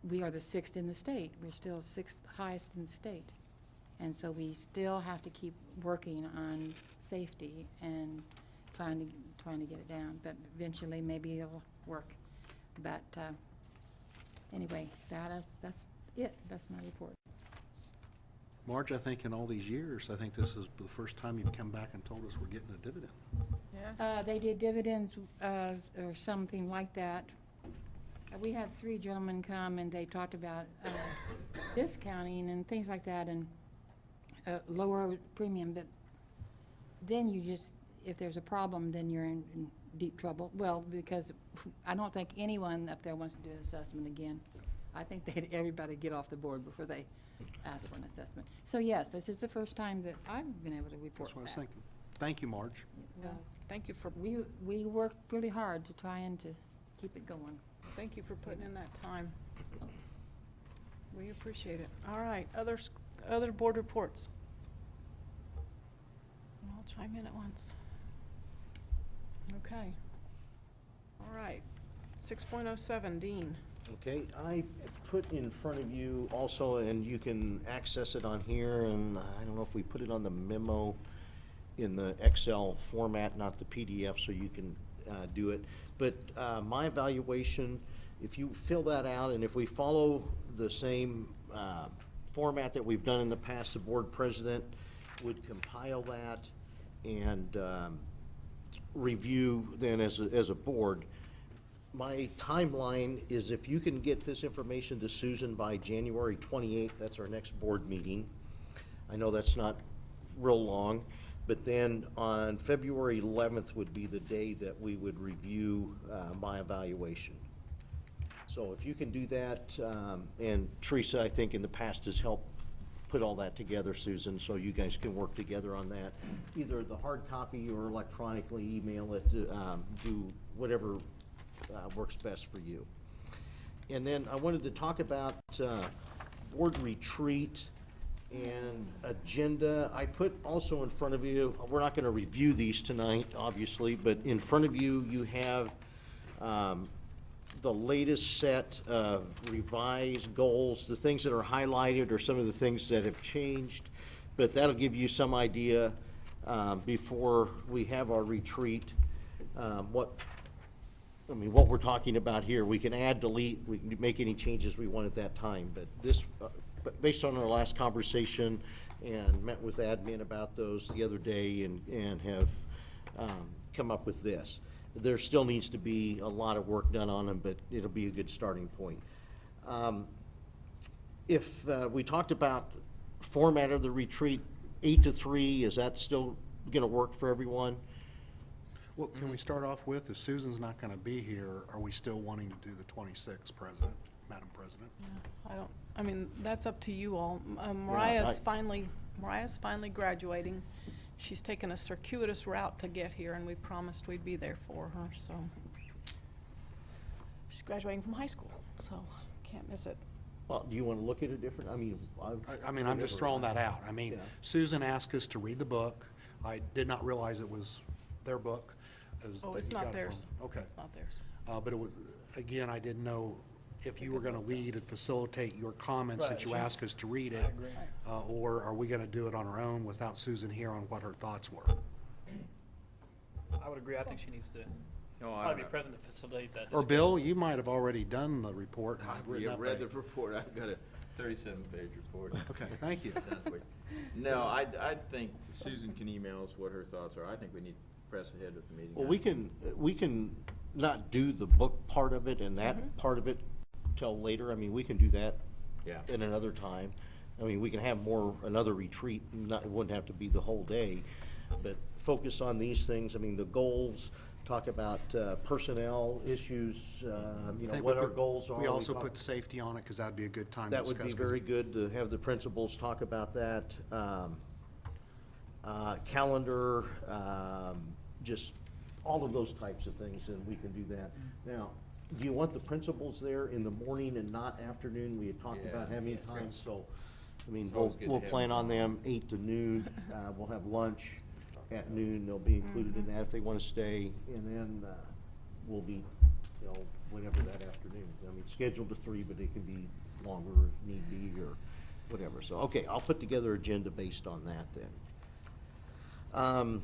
S8: we are the 6th in the state. We're still 6th highest in the state. And so we still have to keep working on safety and trying to get it down. But eventually, maybe it'll work. But anyway, that's it. That's my report.
S5: Marge, I think in all these years, I think this is the first time you've come back and told us we're getting a dividend.
S1: Yes.
S8: They did dividends or something like that. We had 3 gentlemen come, and they talked about discounting and things like that, and lower premium. But then if there's a problem, then you're in deep trouble. Well, because I don't think anyone up there wants to do an assessment again. I think everybody get off the board before they ask for an assessment. So yes, this is the first time that I've been able to report
S5: That's what I was
S8: back.
S5: thinking. Thank you, Marge.
S8: Well,
S1: Thank you for
S8: we work really hard to try and to keep it going.
S1: Thank you for putting in that time. We appreciate it. All right, other board reports. I'll chime in at once. Okay. All right. 6.07, Dean.
S3: Okay, I put in front of you also, and you can access it on here, and I don't know if we put it on the memo in the Excel format, not the PDF, so you can do it. But my evaluation, if you fill that out, and if we follow the same format that we've done in the past, the board president would compile that and review then as a board. My timeline is if you can get this information to Susan by January 28th, that's our next board meeting. I know that's not real long, but then on February 11th would be the day that we would review my evaluation. So if you can do that, and Teresa, I think in the past has helped put all that together, Susan, so you guys can work together on that. Either the hard copy or electronically email it, do whatever works best for you. And then I wanted to talk about board retreat and agenda. I put also in front of you, we're not going to review these tonight, obviously, but in front of you, you have the latest set of revised goals. The things that are highlighted are some of the things that have changed, but that'll give you some idea before we have our retreat, what we're talking about here. We can add, delete, we can make any changes we want at that time, but this, but based on our last conversation and met with admin about those the other day and have come up with this. There still needs to be a lot of work done on them, but it'll be a good starting point. If we talked about format of the retreat, 8 to 3, is that still gonna work for everyone?
S5: Well, can we start off with, if Susan's not gonna be here, are we still wanting to do the 26th, Madam President?
S1: I mean, that's up to you all.
S3: I-
S1: Mariah's finally graduating. She's taken a circuitous route to get here, and we promised we'd be there for her, so. She's graduating from high school, so can't miss it.
S3: Well, do you wanna look at it different? I mean,
S5: I'm just throwing that out. I mean,
S3: Yeah.
S5: Susan asked us to read the book. I did not realize it was their book.
S1: Oh,
S5: that
S1: it's
S5: you
S1: not
S5: got it
S1: theirs.
S5: from. Okay.
S1: It's not theirs.
S5: But it was, again, I didn't know if you were gonna lead and facilitate your comments that
S2: Right.
S5: you asked us to read
S2: I
S5: it.
S2: agree.
S5: Or are we gonna do it on our own without Susan here on what her thoughts were?
S2: I would agree. I think she needs to
S9: No, I
S2: probably be
S9: don't know.
S2: present to facilitate that
S5: Or
S2: discussion.
S5: Bill, you might have already done the report and have written
S9: I've
S5: up
S9: read the
S5: a.
S9: report, I've got a 37-page report.
S5: Okay, thank you.
S9: Done for you. No, I think Susan can email us what her thoughts are. I think we need to press ahead with the meeting.
S3: well, we can not do the book part of it and that part of it till later. I mean, we can do that
S9: Yeah.
S3: at another time. I mean, we can have another retreat, it wouldn't have to be the whole day, but focus on these things. I mean, the goals, talk about personnel issues,
S5: I think
S3: what
S5: we
S3: our
S5: put-
S3: goals are.
S5: We also
S3: talk-
S5: put safety on it, because that'd be a good time to
S3: That
S5: discuss.
S3: would be
S5: 'cause
S3: very good to have the principals talk about that. Calendar, just all of those types of things, and we can do that. Now, do you want the principals there in the morning and not afternoon? We had talked about
S9: Yeah.
S3: having
S9: Yes.
S3: time, so, I mean,
S9: It's always good to
S3: we'll
S9: have
S3: plan
S9: them.
S3: on them 8 to noon. We'll have lunch at noon. They'll be included in that if they want to stay. And then we'll be, whenever that afternoon. I mean, scheduled to 3, but it can be longer if need be or whatever. So, okay, I'll put together an agenda based on that then.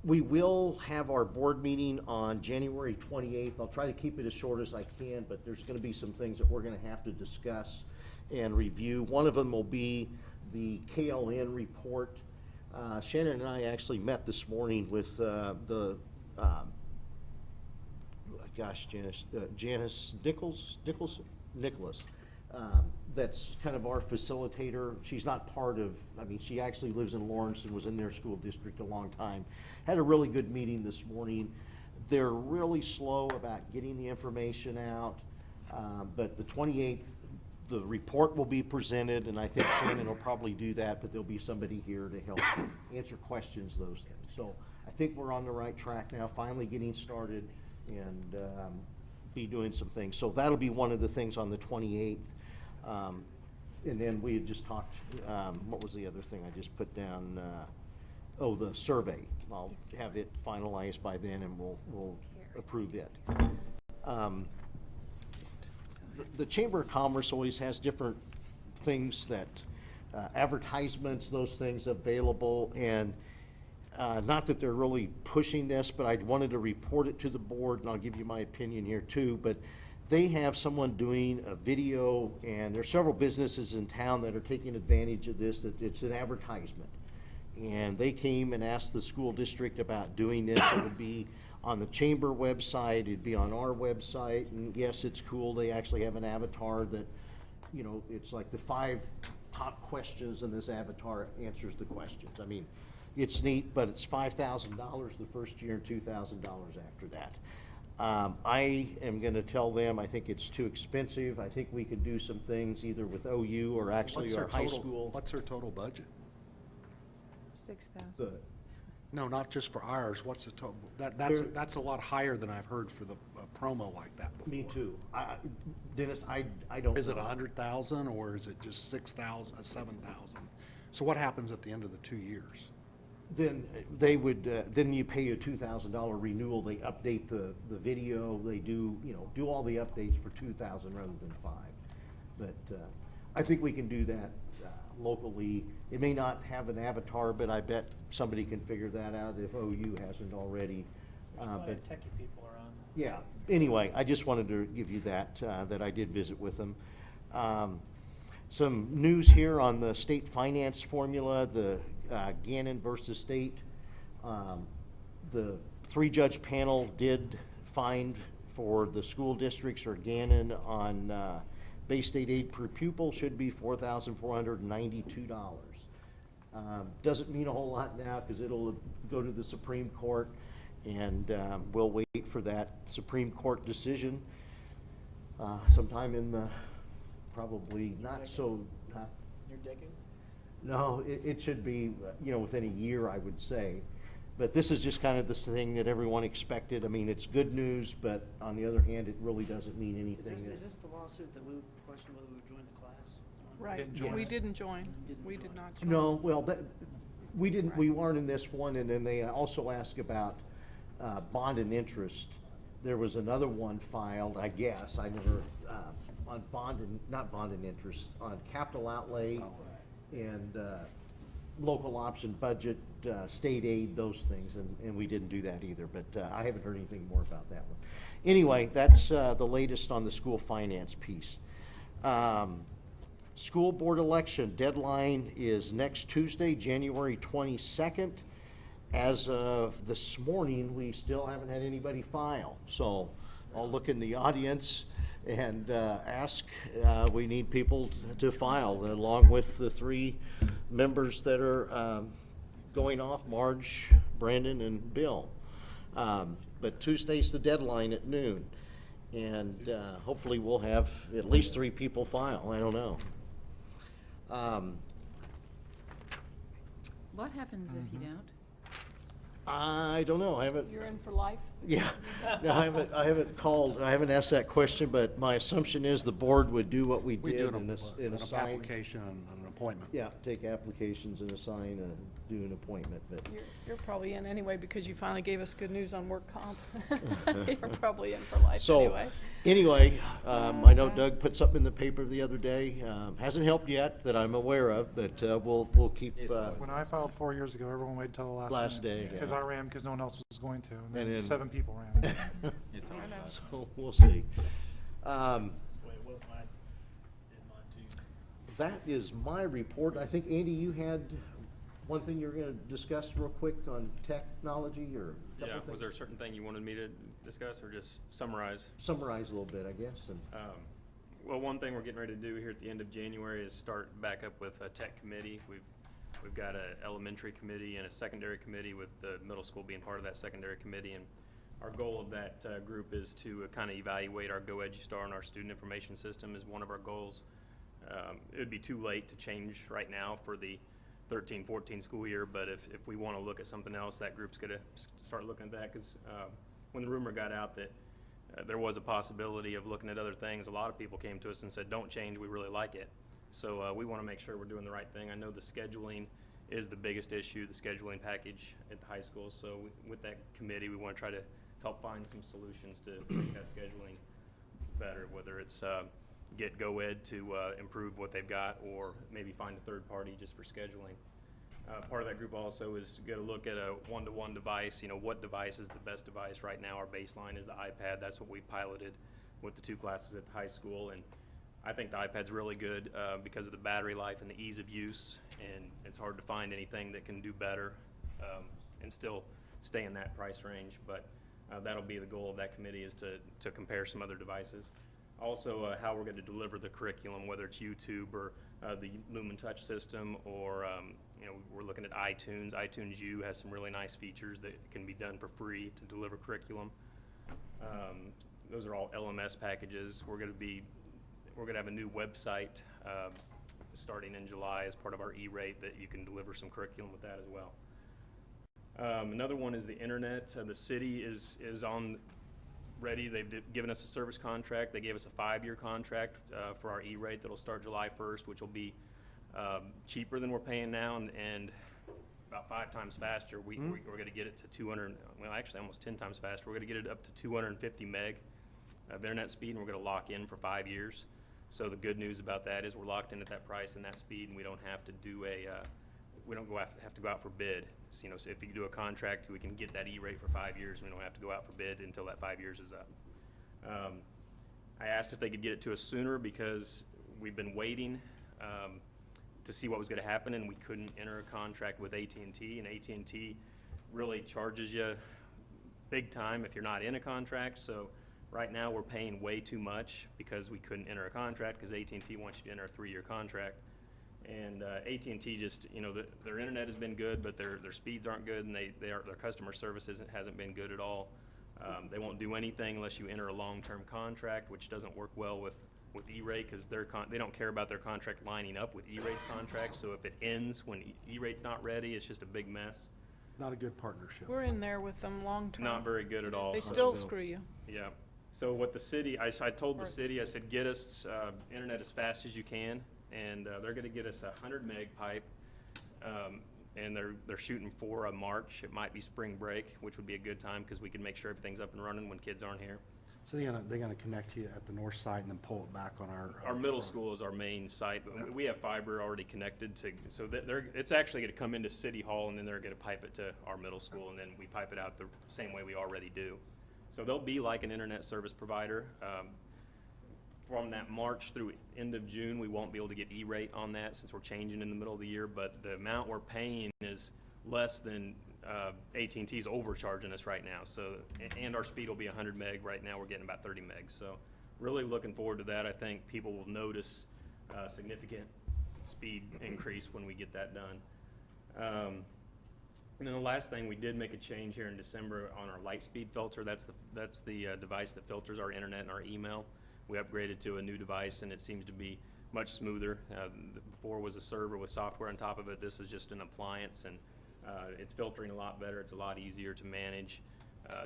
S3: We will have our board meeting on January 28th. I'll try to keep it as short as I can, but there's going to be some things that we're going to have to discuss and review. One of them will be the KLN report. Shannon and I actually met this morning with Janice Nicholas. That's kind of our facilitator. She's not part of, she actually lives in Lawrence and was in their school district a long time. Had a really good meeting this morning. They're really slow about getting the information out, but the 28th, the report will be presented, and I think Shannon will probably do that, but there'll be somebody here to help answer questions, those things. So I think we're on the right track now, finally getting started and be doing some things. So that'll be one of the things on the 28th. And then we had just talked, what was the other thing I just put down? The survey. I'll have it finalized by then and we'll approve it. the Chamber of Commerce always has different things that, advertisements, those things available, and not that they're really pushing this, but I wanted to report it to the board, and I'll give you my opinion here too, but they have someone doing a video, and there's several businesses in town that are taking advantage of this, that it's an advertisement. And they came and asked the school district about doing this. It would be on the chamber website, it'd be on our website, and yes, it's cool. They actually have an avatar that, you know, it's like the 5 top questions, and this avatar answers the questions. I mean, it's neat, but it's $5,000 the first year and $2,000 after that. I am gonna tell them, I think it's too expensive. I think we could do some things either with OU or actually
S5: What's
S3: our
S5: their
S3: high
S5: total-
S3: school.
S5: What's their total budget?
S8: 6,000.
S3: The-
S5: No, not just for ours. What's the total?
S3: They're-
S5: That's a lot higher than I've heard for the promo like that before.
S3: Me too. Dennis, I don't.
S5: Is it
S3: know.
S5: 100,000 or is it just 6,000, 7,000? So what happens at the end of the 2 years?
S3: Then they would, then you pay a $2,000 renewal. They update the video. They do, you know, do all the updates for 2,000 rather than 5. But I think we can do that locally. It may not have an avatar, but I bet somebody can figure that out if OU hasn't already.
S2: There's a lot
S3: But
S2: of techie people around.
S3: yeah, anyway, I just wanted to give you that, that I did visit with them. Some news here on the state finance formula, the Gannon versus State. The 3-judge panel did find for the school districts or Gannon on base state aid per pupil should be $4,492. Doesn't mean a whole lot now because it'll go to the Supreme Court, and we'll wait for that Supreme Court decision sometime in the probably not so.
S2: Your decade?
S3: No, it should be, you know, within a year, I would say. But this is just kind of this thing that everyone expected. I mean, it's good news, but on the other hand, it really doesn't mean anything.
S6: Is this the lawsuit that we would question whether we would join the class?
S1: Right,
S11: Didn't join
S1: we
S11: it.
S1: didn't join.
S6: Didn't
S1: We
S6: join.
S1: did not join.
S3: No, well, we didn't, we weren't in this one, and then they also asked about bond and interest. There was another one filed, I guess, I never, on bond and, not bond and interest, on capital outlay and local option budget, state aid, those things, and we didn't do that either, but I haven't heard anything more about that one. Anyway, that's the latest on the school finance piece. School board election deadline is next Tuesday, January 22nd. As of this morning, we still haven't had anybody file. So I'll look in the audience and ask, we need people to file, along with the 3 members that are going off, Marge, Brandon, and Bill. But Tuesday's the deadline at noon. And hopefully we'll have at least 3 people file. I don't know.
S8: What happens if you don't?
S3: I don't know. I haven't.
S1: You're in for life?
S3: Yeah. No, I haven't called. I haven't asked that question, but my assumption is the board would do what we
S5: We
S3: did
S5: do
S3: and
S5: an
S3: assign.
S5: application and an appointment.
S3: Yeah, take applications and assign, do an appointment, but.
S1: You're probably in anyway because you finally gave us good news on work comp. You're probably in for life
S3: So,
S1: anyway.
S3: anyway, I know Doug put something in the paper the other day. Hasn't helped yet that I'm aware of, but we'll keep.
S11: When I filed 4 years ago, everyone waited till the last minute.
S3: Last day,
S11: Because
S3: yeah.
S11: I ran because no one else was going to, and
S3: And
S11: then
S3: then-
S11: 7 people ran.
S3: So we'll see.
S2: That's the way it was when I did mine too.
S3: That is my report. I think, Andy, you had one thing you were gonna discuss real quick on technology or a couple
S7: Yeah,
S3: things?
S7: was there a certain thing you wanted me to discuss or just summarize?
S3: Summarize a little bit, I guess, and.
S7: Well, one thing we're getting ready to do here at the end of January is start back up with a tech committee. We've got an elementary committee and a secondary committee, with the middle school being part of that secondary committee. And our goal of that group is to kind of evaluate our Go EduStar and our student information system is one of our goals. It would be too late to change right now for the 13-14 school year, but if we want to look at something else, that group's going to start looking at that, because when the rumor got out that there was a possibility of looking at other things, a lot of people came to us and said, don't change, we really like it. So we want to make sure we're doing the right thing. I know the scheduling is the biggest issue, the scheduling package at the high school. So with that committee, we want to try to help find some solutions to make that scheduling better, whether it's get GoEd to improve what they've got, or maybe find a third party just for scheduling. Part of that group also is to go look at a one-to-one device. You know, what device is the best device right now? Our baseline is the iPad. That's what we piloted with the 2 classes at the high school, and I think the iPad's really good because of the battery life and the ease of use, and it's hard to find anything that can do better and still stay in that price range. But that'll be the goal of that committee, is to compare some other devices. Also, how we're going to deliver the curriculum, whether it's YouTube or the Lumen Touch system, or you know, we're looking at iTunes. iTunes U has some really nice features that can be done for free to deliver curriculum. Those are all LMS packages. We're going to have a new website starting in July as part of our E-rate that you can deliver some curriculum with that as well. Another one is the internet. The city is on ready. They've given us a service contract. They gave us a 5-year contract for our E-rate that'll start July 1st, which will be cheaper than we're paying now, and about 5 times faster. We're going to get it to 200, well, actually almost 10 times faster. We're going to get it up to 250 meg of internet speed, and we're going to lock in for 5 years. So the good news about that is we're locked in at that price and that speed, and we don't have to do have to go out for bid. So, you know, so if you do a contract, we can get that E-rate for 5 years, and we don't have to go out for bid until that 5 years is up. I asked if they could get it to us sooner because we've been waiting to see what was going to happen, and we couldn't enter a contract with AT&T, and AT&T really charges you big time if you're not in a contract. So right now we're paying way too much because we couldn't enter a contract, because AT&T wants you to enter a 3-year contract. And AT&T just, you know, their internet has been good, but their speeds aren't good, and their customer service hasn't been good at all. They won't do anything unless you enter a long-term contract, which doesn't work well with E-rate, because they don't care about their contract lining up with E-rate's contract. So if it ends when E-rate's not ready, it's just a big mess.
S5: Not a good partnership.
S1: We're in there with them long-term.
S7: Not very good at all.
S1: They still screw you.
S7: Yeah. So what the city, I told the city, I said, get us internet as fast as you can, and they're going to get us a 100 meg pipe, and they're shooting for a March. It might be spring break, which would be a good time because we can make sure everything's up and running when kids aren't here.
S5: So they're gonna connect you at the north side and then pull it back on
S7: Our middle school is our main site, but we have fiber already connected to, so that it's actually going to come into City Hall, and then they're going to pipe it to our middle school, and then we pipe it out the same way we already do. So they'll be like an internet service provider. From that March through end of June, we won't be able to get E-rate on that since we're changing in the middle of the year, but the amount we're paying is less than AT&T's overcharging us right now. So, and our speed will be 100 meg. Right now we're getting about 30 meg. So really looking forward to that. I think people will notice significant speed increase when we get that done. And then the last thing, we did make a change here in December on our Lightspeed filter. That's the device that filters our internet and our email. We upgraded to a new device, and it seems to be much smoother. Before was a server with software on top of it. This is just an appliance, and it's filtering a lot better. It's a lot easier to manage.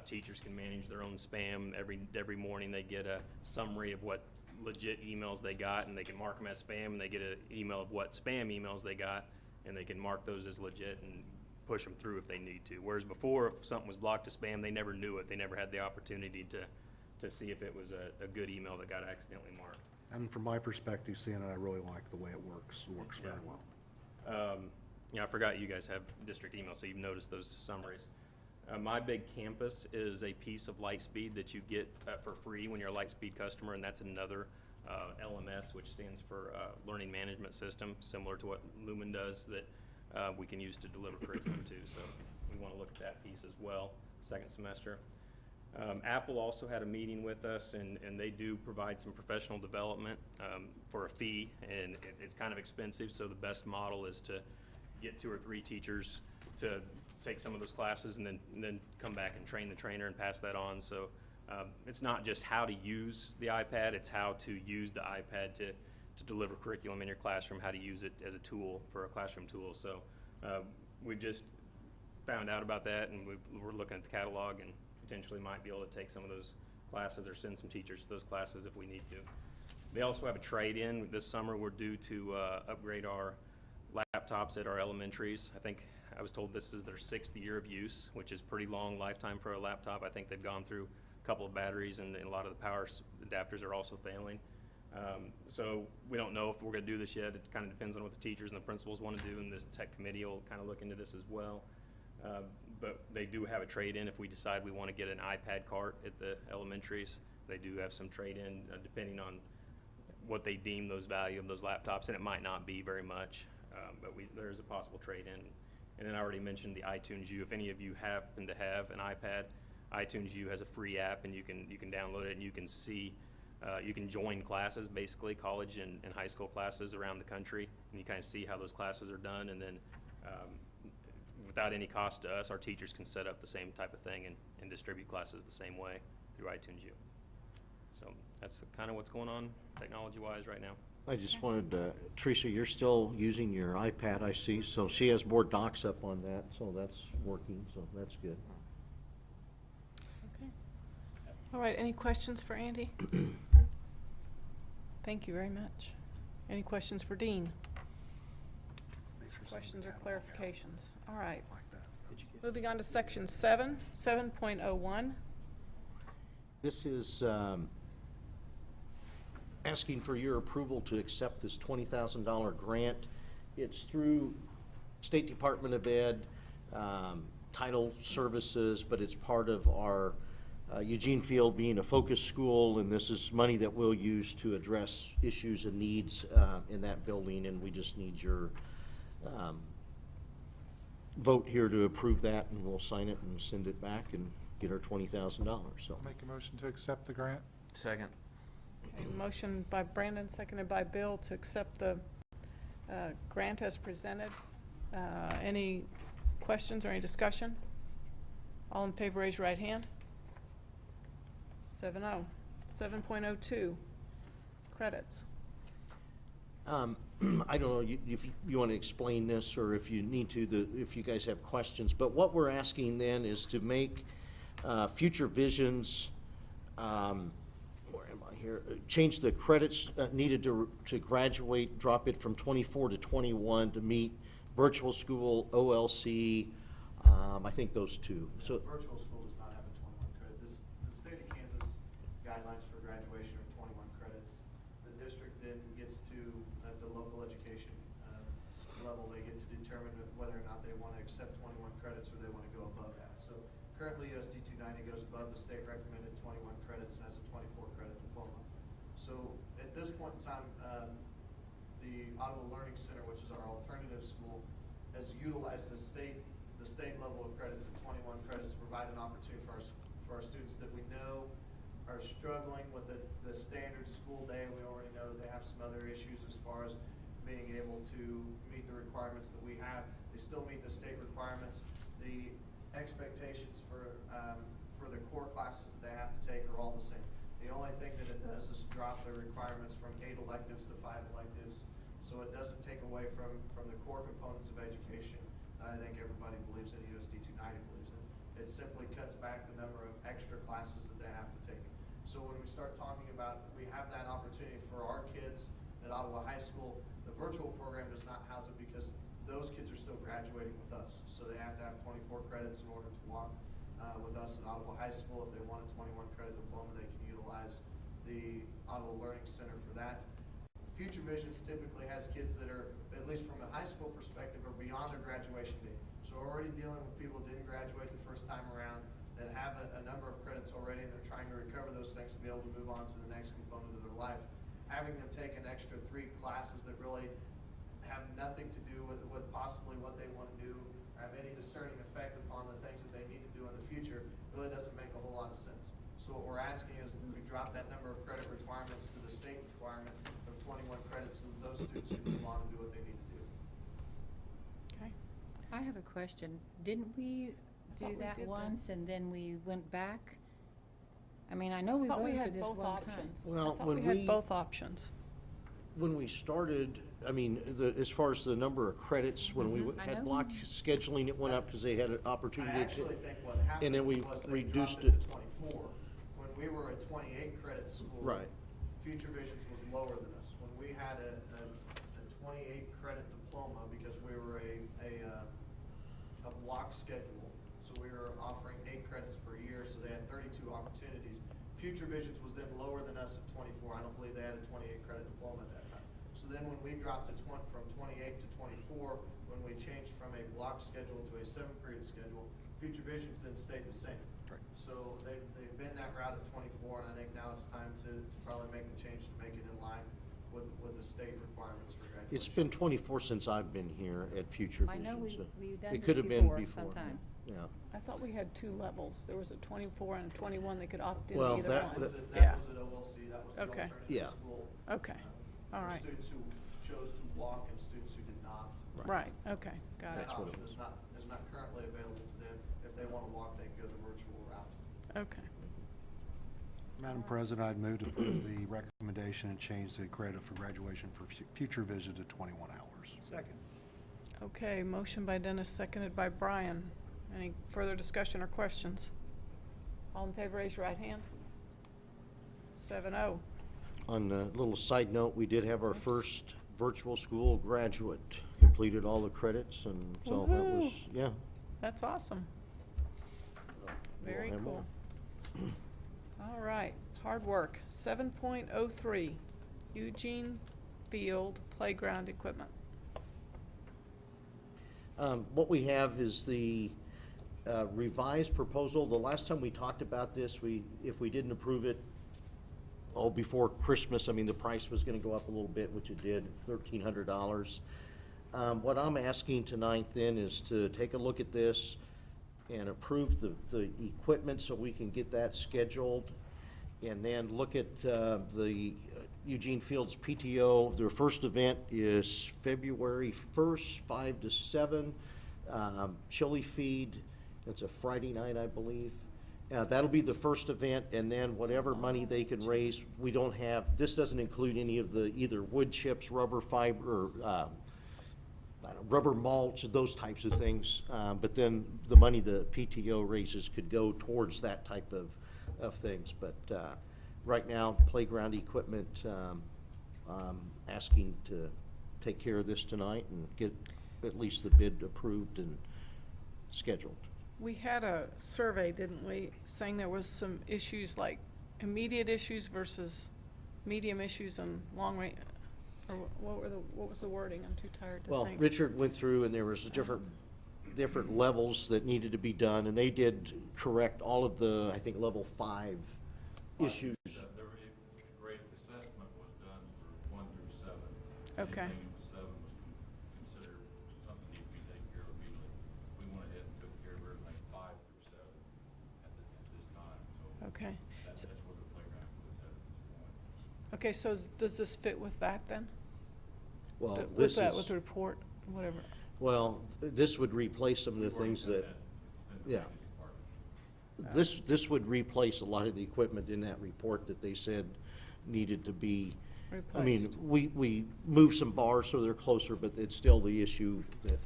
S7: Teachers can manage their own spam. Every morning they get a summary of what legit emails they got, and they can mark them as spam, and they get an email of what spam emails they got, and they can mark those as legit and push them through if they need to. Whereas before, if something was blocked as spam, they never knew it. They never had the opportunity to see if it was a good email that got accidentally marked.
S5: And from my perspective, seeing it, I really like the way it works. It works very well.
S7: Yeah, I forgot you guys have district email, so you've noticed those summaries. My Big Campus is a piece of Lightspeed that you get for free when you're a Lightspeed customer, and that's another LMS, which stands for Learning Management System, similar to what Lumen does, that we can use to deliver curriculum too. So we want to look at that piece as well, second semester. Apple also had a meeting with us, and they do provide some professional development for a fee, and it's kind of expensive, so the best model is to get 2 or 3 teachers to take some of those classes and then come back and train the trainer and pass that on. So it's not just how to use the iPad, it's how to use the iPad to deliver curriculum in your classroom, how to use it as a tool, for a classroom tool. So we just found out about that, and we're looking at the catalog and potentially might be able to take some of those classes or send some teachers to those classes if we need to. They also have a trade-in. This summer we're due to upgrade our laptops at our elementaries. I think I was told this is their 6th year of use, which is pretty long lifetime for a laptop. I think they've gone through a couple of batteries, and a lot of the power adapters are also failing. So we don't know if we're gonna do this yet. It kind of depends on what the teachers and the principals want to do, and this tech committee will kind of look into this as well. But they do have a trade-in if we decide we want to get an iPad cart at the elementaries. They do have some trade-in, depending on what they deem those value of those laptops, and it might not be very much, but there is a possible trade-in. And then I already mentioned the iTunes U. If any of you happen to have an iPad, iTunes U has a free app, and you can download it, and you can see, you can join classes, basically college and high school classes around the country, and you kind of see how those classes are done, and then without any cost to us, our teachers can set up the same type of thing and distribute classes the same way through iTunes U. So that's kind of what's going on technology-wise right now.
S3: I just wanted, Teresa, you're still using your iPad, I see, so she has more docs up on that, so that's working, so that's good.
S1: Okay. All right, any questions for Andy? Thank you very much. Any questions for Dean?
S5: Make sure
S1: Questions or
S5: something tab on there
S1: clarifications? All right.
S5: like that.
S1: Moving on to section 7, 7.01.
S3: This is asking for your approval to accept this $20,000 grant. It's through State Department of Ed, Title Services, but it's part of our Eugene Field being a focus school, and this is money that we'll use to address issues and needs in that building, and we just need your vote here to approve that, and we'll sign it and send it back and get our $20,000, so.
S11: Make a motion to accept the grant.
S9: Second.
S1: Okay, motion by Brandon, seconded by Bill to accept the grant as presented. Any questions or any discussion? All in favor, raise your right hand. 7-0. 7.02, credits.
S3: I don't know if you want to explain this, or if you need to, if you guys have questions, but what we're asking then is to make future visions, where am I here? Change the credits needed to graduate, drop it from 24 to 21 to meet virtual school, OLC, I think those two. So
S12: Virtual school does not have a 21 credit. The state of Kansas guidelines for graduation are 21 credits. The district then gets to, at the local education level, they get to determine whether or not they want to accept 21 credits or they want to go above that. So currently USD 290 goes above the state recommended 21 credits and has a 24 credit diploma. So at this point in time, the Ottawa Learning Center, which is our alternative school, has utilized the state level of credits at 21 credits to provide an opportunity for our students that we know are struggling with the standard school day. We already know that they have some other issues as far as being able to meet the requirements that we have. They still meet the state requirements. The expectations for the core classes that they have to take are all the same. The only thing that it does is drop the requirements from 8 electives to 5 electives. So it doesn't take away from the core components of education that I think everybody believes in, USD 290 believes in. It simply cuts back the number of extra classes that they have to take. So when we start talking about, we have that opportunity for our kids at Ottawa High School, the virtual program does not house it because those kids are still graduating with us. So they have to have 24 credits in order to walk with us at Ottawa High School. If they want a 21 credit diploma, they can utilize the Ottawa Learning Center for that. Future Visions typically has kids that are, at least from a high school perspective, are beyond their graduation date. So we're already dealing with people who didn't graduate the first time around, that have a number of credits already, and they're trying to recover those things to be able to move on to the next component of their life. Having them take an extra 3 classes that really have nothing to do with possibly what they want to do, or have any discerning effect upon the things that they need to do in the future, really doesn't make a whole lot of sense. So what we're asking is that we drop that number of credit requirements to the state requirement of 21 credits so that those students can move on and do what they need to do.
S1: Okay.
S8: I have a question. Didn't we do
S1: thought we
S8: that
S1: did that.
S8: once and then we went back? I mean, I know we
S1: I thought we
S8: voted for
S1: had
S8: this
S1: both
S8: one time.
S1: options.
S3: Well,
S1: I thought
S3: when
S1: we had
S3: we-
S1: both options.
S3: When we started, I mean, as far as the number of credits, when we
S8: I
S3: had
S8: know.
S3: block scheduling, it went up because they had an
S12: I
S3: opportunity.
S12: actually think what
S3: And then
S12: happened
S3: we
S12: was they
S3: reduced
S12: dropped it
S3: it.
S12: to 24. When we were a 28 credit school.
S3: Right.
S12: Future Visions was lower than us. When we had a 28 credit diploma, because we were a block schedule, so we were offering 8 credits per year, so they had 32 opportunities. Future Visions was then lower than us at 24. I don't believe they had a 28 credit diploma at that time. So then when we dropped to from 28 to 24, when we changed from a block schedule to a 7-period schedule, Future Visions then stayed the same.
S5: Right.
S12: So they've been that route at 24, and I think now it's time to probably make the change to make it in line with the state requirements for graduation.
S3: It's been 24 since I've been here at Future
S8: I know
S3: Vision. so
S8: we've done
S3: it
S8: this
S3: could have been
S8: before sometime.
S3: Yeah.
S1: I thought we had 2 levels. There was a 24 and a 21. They could opt
S3: Well,
S1: into either
S3: that-
S1: one.
S12: That
S1: Yeah,
S12: was at OLC, that was the
S1: Okay.
S12: alternative
S3: Yeah.
S12: school.
S1: okay, all
S12: For
S1: right,
S12: students who chose to block and students who did not.
S1: right, okay, got it,
S12: That
S3: what it
S12: option is not currently available to them. If they want to walk, they can go the virtual route.
S1: okay.
S5: Madam President, I'd move to approve the recommendation and change the credit for graduation for Future Vision to 21 hours.
S2: Second.
S1: Okay, motion by Dennis, seconded by Brian. Any further discussion or questions? All in favor, raise your right hand. 7-0.
S3: On a little side note, we did have our first virtual school graduate, completed all the credits, and so that was, yeah.
S1: That's awesome. Very
S3: We'll have
S1: cool.
S3: more.
S1: All right, hard work. 7.03, Eugene Field Playground Equipment.
S3: What we have is the revised proposal. The last time we talked about this, if we didn't approve it, before Christmas, I mean, the price was gonna go up a little bit, which it did, $1,300. What I'm asking tonight then is to take a look at this and approve the equipment so we can get that scheduled. And then look at the Eugene Fields PTO. Their first event is February 1st, 5 to 7. Chili feed, it's a Friday night, I believe. That'll be the first event, and then whatever money they can raise, we don't have, this doesn't include any of the either wood chips, rubber fiber, rubber mulch, those types of things. But then the money the PTO raises could go towards that type of things. But right now, playground equipment, asking to take care of this tonight and get at least the bid approved and scheduled.
S1: We had a survey, didn't we, saying there was some issues like immediate issues versus medium issues and long range, or what was the wording? I'm too tired to
S3: Well,
S1: think.
S3: Richard went through and there was different levels that needed to be done, and they did correct all of the, I think, level 5 issues.
S10: The grade assessment was done for 1 through 7.
S1: Okay.
S10: Anything that was 7 was considered something that needed to be taken care of immediately. We went ahead and took care of everything 5 through 7 at this time, so.
S1: Okay.
S10: That's where the playground was at this point.
S1: Okay, so does this fit with that then?
S3: Well,
S1: With
S3: this
S1: that,
S3: is,
S1: with the report, whatever?
S3: well, this would replace some of the
S10: We've already
S3: things
S10: done
S3: that,
S10: in the
S3: yeah.
S10: previous department.
S3: This would replace a lot of the equipment in that report that they said needed to be. I mean,
S1: Replaced.
S3: we moved some bars so they're closer, but it's still the issue that,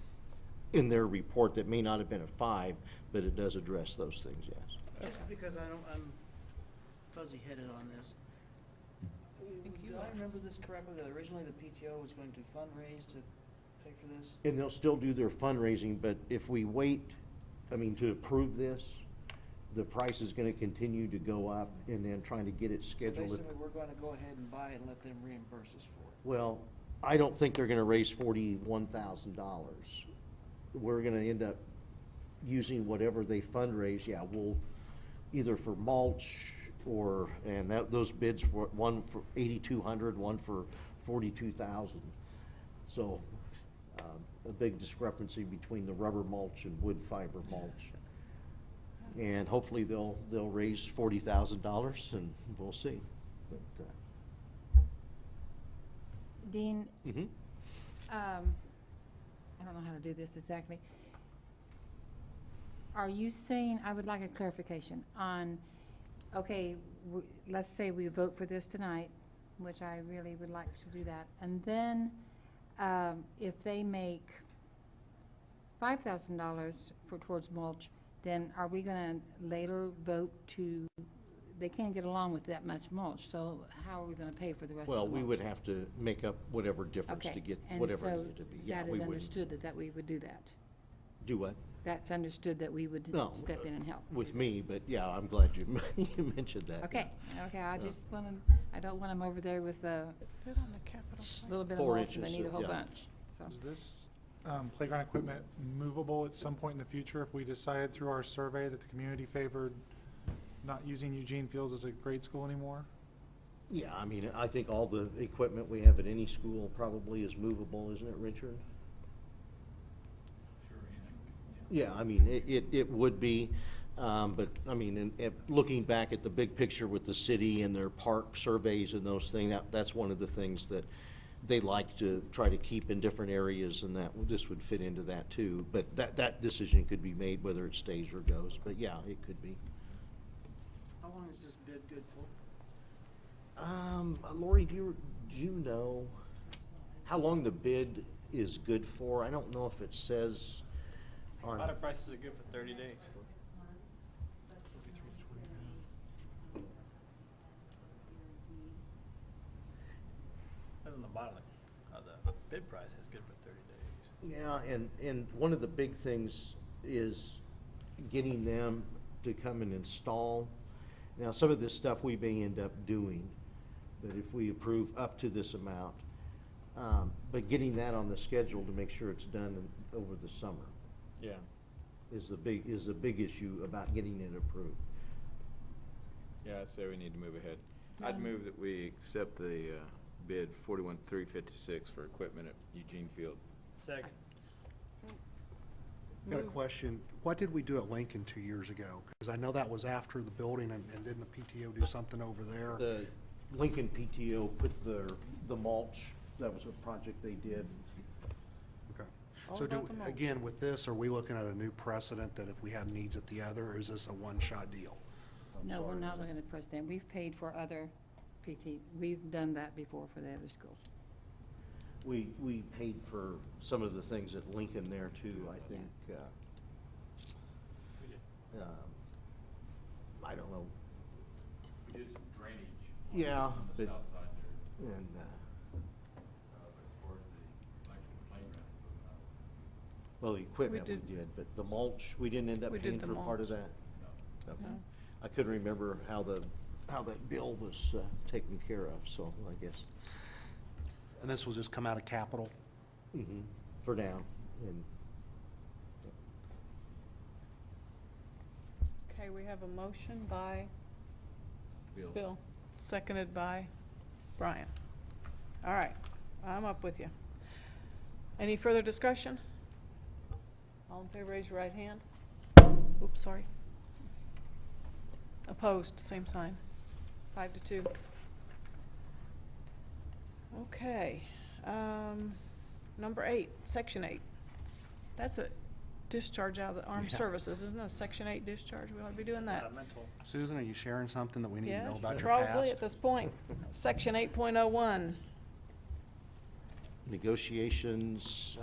S3: in their report, that may not have been a 5, but it does address those things, yes.
S6: Just because I'm fuzzy-headed on this. Do I remember this correctly, that originally the PTO was going to fundraise to pay for this?
S3: And they'll still do their fundraising, but if we wait, I mean, to approve this, the price is gonna continue to go up, and then trying to get it
S6: So
S3: scheduled.
S6: basically, we're going to go ahead and buy it and let them reimburse us for it.
S3: Well, I don't think they're gonna raise $41,000. We're gonna end up using whatever they fundraise, yeah, we'll, either for mulch or, and those bids were, one for 8,200, one for 42,000. So, a big discrepancy between the rubber mulch and wood fiber mulch. And hopefully they'll raise $40,000, and we'll see. But,
S8: Dean,
S3: mhm.
S8: I don't know how to do this exactly. Are you saying, I would like a clarification on, okay, let's say we vote for this tonight, which I really would like to do that, and then if they make $5,000 towards mulch, then are we gonna later vote to, they can't get along with that much mulch, so how are we gonna pay for the rest of the mulch?
S3: Well, we would have to make up whatever difference to
S8: Okay,
S3: get
S8: and
S3: whatever it
S8: so
S3: needed to be. Yeah,
S8: that
S3: we
S8: is
S3: would.
S8: understood that we would do that.
S3: Do what?
S8: that's understood that we would
S3: No,
S8: step in and help.
S3: with me, but yeah, I'm glad you, you mentioned that.
S8: Okay, okay, I just want to, I don't want them over there with a
S1: Fit on the capital plan.
S8: little bit of
S3: 4
S8: mulch and they
S3: inches,
S8: need a whole
S3: yeah.
S8: bunch, so.
S11: Is this playground equipment movable at some point in the future if we decided through our survey that the community favored not using Eugene Fields as a grade school anymore?
S3: Yeah, I mean, I think all the equipment we have at any school probably is movable, isn't it, Richard? Yeah, I mean, it would be, but, I mean, looking back at the big picture with the city and their park surveys and those things, that's one of the things that they like to try to keep in different areas, and this would fit into that too. But that decision could be made whether it stays or goes, but yeah, it could be.
S6: How long is this bid good for?
S3: Lori, do you know how long the bid is good for? I don't know if it says on.
S2: Audit prices are good for 30 days. Says on the bottom of the bid price is good for 30 days.
S3: Yeah, and one of the big things is getting them to come and install. Now, some of this stuff we may end up doing, but if we approve up to this amount, but getting that on the schedule to make sure it's done over the summer
S9: Yeah.
S3: is a big issue about getting it approved.
S9: Yeah, I say we need to move ahead. I'd move that we accept the bid 41,356 for equipment at Eugene Field.
S2: Second.
S5: Got a question. What did we do at Lincoln 2 years ago? Because I know that was after the building, and didn't the PTO do something over there?
S3: The Lincoln PTO put the mulch, that was a project they did.
S5: Okay.
S1: All
S5: So
S1: about the mulch.
S5: again, with this, are we looking at a new precedent that if we have needs at the other, or is this a one-shot deal?
S8: No, we're not looking at precedent. We've paid for other PT, we've done that before for the other schools.
S3: We paid for some of the things at Lincoln there too, I think. I don't know.
S10: We did some drainage.
S3: Yeah,
S10: On the
S3: but-
S10: south side there,
S3: And,
S10: but as far as the actual playground equipment,
S3: well, the equipment we
S1: did-
S3: did, but the mulch, we didn't end up
S1: We did
S3: paying
S1: the
S3: for part of
S1: mulch.
S3: that? Okay.
S1: No.
S3: I couldn't remember how that bill was taken care of, so I guess,
S5: And this will just come out of capital?
S3: for now. And
S1: Okay, we have a motion by
S9: Bills.
S1: Bill, seconded by Brian. All right, I'm up with you. Any further discussion? All in favor, raise your right hand. Oops, sorry. Opposed, same sign. 5-2. Okay, number 8, section 8. That's a discharge out of the armed
S5: Yeah.
S1: services, isn't it? A section 8 discharge, we ought to be doing that.
S2: Mental.
S5: Susan, are you sharing something that we need to know
S1: Yes,
S5: about your
S1: probably
S5: past?
S1: at this point. Section 8.01.
S3: negotiations,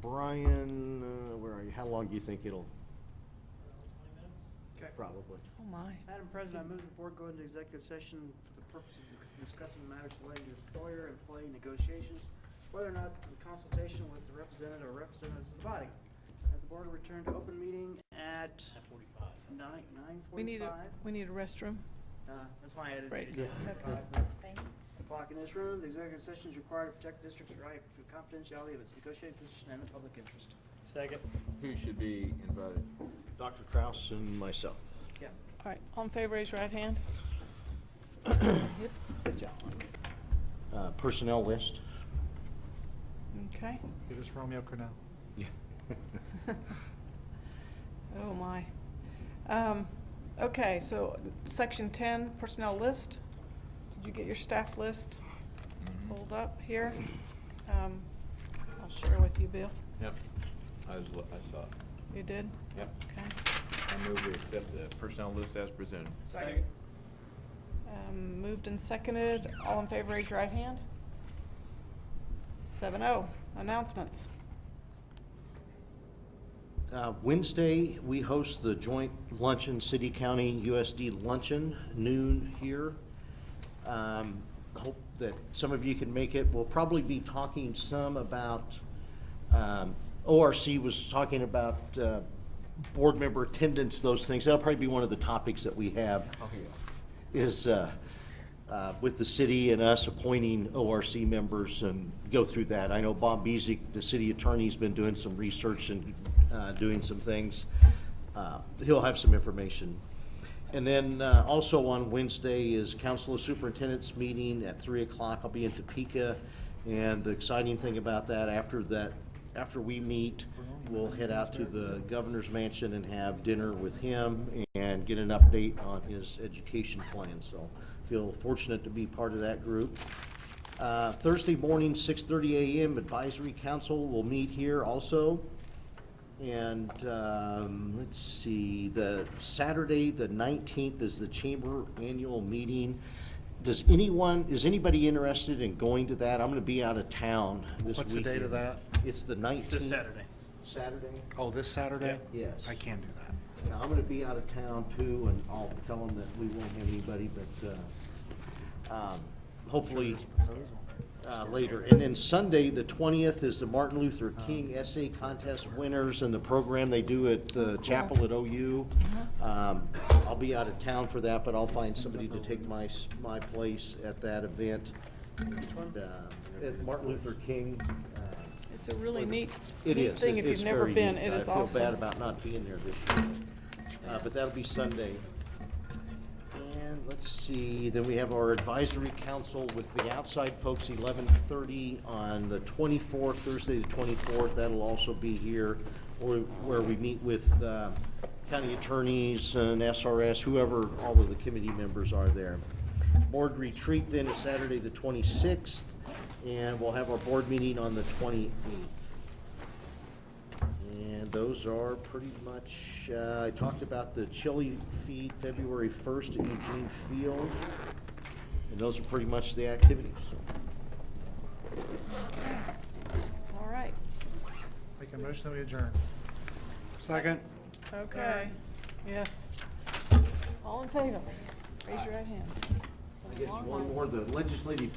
S3: Brian, where are you? How long do you think it'll,
S2: Okay.
S3: probably?
S1: Oh, my.
S6: Madam President, I move the board go into executive session for the purpose of discussing matters relating to employer-employee negotiations, whether or not in consultation with the representative or representatives of the body. That the board will return to open meeting at 9:45.
S1: We need a restroom.
S6: That's why I added.
S1: Right.
S6: it.
S1: Okay.
S8: Thank you.
S6: O'clock in this room. The executive session is required to protect the district's right to confidentiality of its negotiating position and the public interest.
S2: Second.
S9: Who should be invited?
S3: Dr. Kraus and myself.
S6: Yeah.
S1: All right, all in favor, raise your right hand. Yep, good job.
S3: Personnel list.
S1: Okay.
S11: It is Romeo Cornell.
S3: Yeah.
S1: Oh, my. Okay, so section 10, personnel list. Did you get your staff list pulled up here? I'll share with you, Bill.
S9: Yep. I saw it.
S1: You did?
S9: Yep.
S1: Okay.
S9: I move we accept the personnel list as presented.
S2: Second.
S1: Moved and seconded. All in favor, raise your right hand. 7-0. Announcements.
S3: Wednesday, we host the joint luncheon, city-county USD luncheon, noon here. Hope that some of you can make it. We'll probably be talking some about, ORC was talking about board member attendance, those things. That'll probably be one of the topics that we have is with the city and us appointing ORC members and go through that. I know Bob Bezick, the city attorney's been doing some research and doing some things. He'll have some information. And then also on Wednesday is Council of Superintendents meeting at 3 o'clock. I'll be in Topeka. And the exciting thing about that, after we meet, we'll head out to the governor's mansion and have dinner with him and get an update on his education plan. So feel fortunate to be part of that group. Thursday morning, 6:30 a.m. Advisory Council will meet here also. And let's see, the Saturday, the 19th is the Chamber Annual Meeting. Is anybody interested in going to that? I'm going to be out of town this weekend.
S5: What's the date of that?
S3: It's the 19th.
S2: This Saturday.
S3: Saturday?
S5: Oh, this Saturday?
S3: Yes.
S5: I can't do that.
S3: Yeah, I'm going to be out of town too, and I'll tell them that we won't have anybody, but hopefully later. And then Sunday, the 20th, is the Martin Luther King Essay Contest winners and the program they do at the chapel at OU. I'll be out of town for that, but I'll find somebody to take my place at that event. And, at Martin Luther King.
S1: It's a really neat
S3: It is.
S1: thing. If
S3: It's
S1: you've never
S3: very
S1: been,
S3: neat.
S1: it is
S3: I feel
S1: awesome.
S3: bad about not being there this year. But that'll be Sunday. And let's see, then we have our advisory council with the outside folks, 11:30 on the 24th, Thursday the 24th. That'll also be here, where we meet with county attorneys and SRS, whoever all of the committee members are there. Board retreat then is Saturday the 26th, and we'll have our board meeting on the 28th. And those are pretty much, I talked about the chili feed February 1st at Eugene Field, and those are pretty much the activities. So.
S1: All right.
S11: Make a motion that we adjourn.
S5: Second?
S1: Okay. Yes. All in favor? Raise your right hand.
S3: I guess one more, the legislative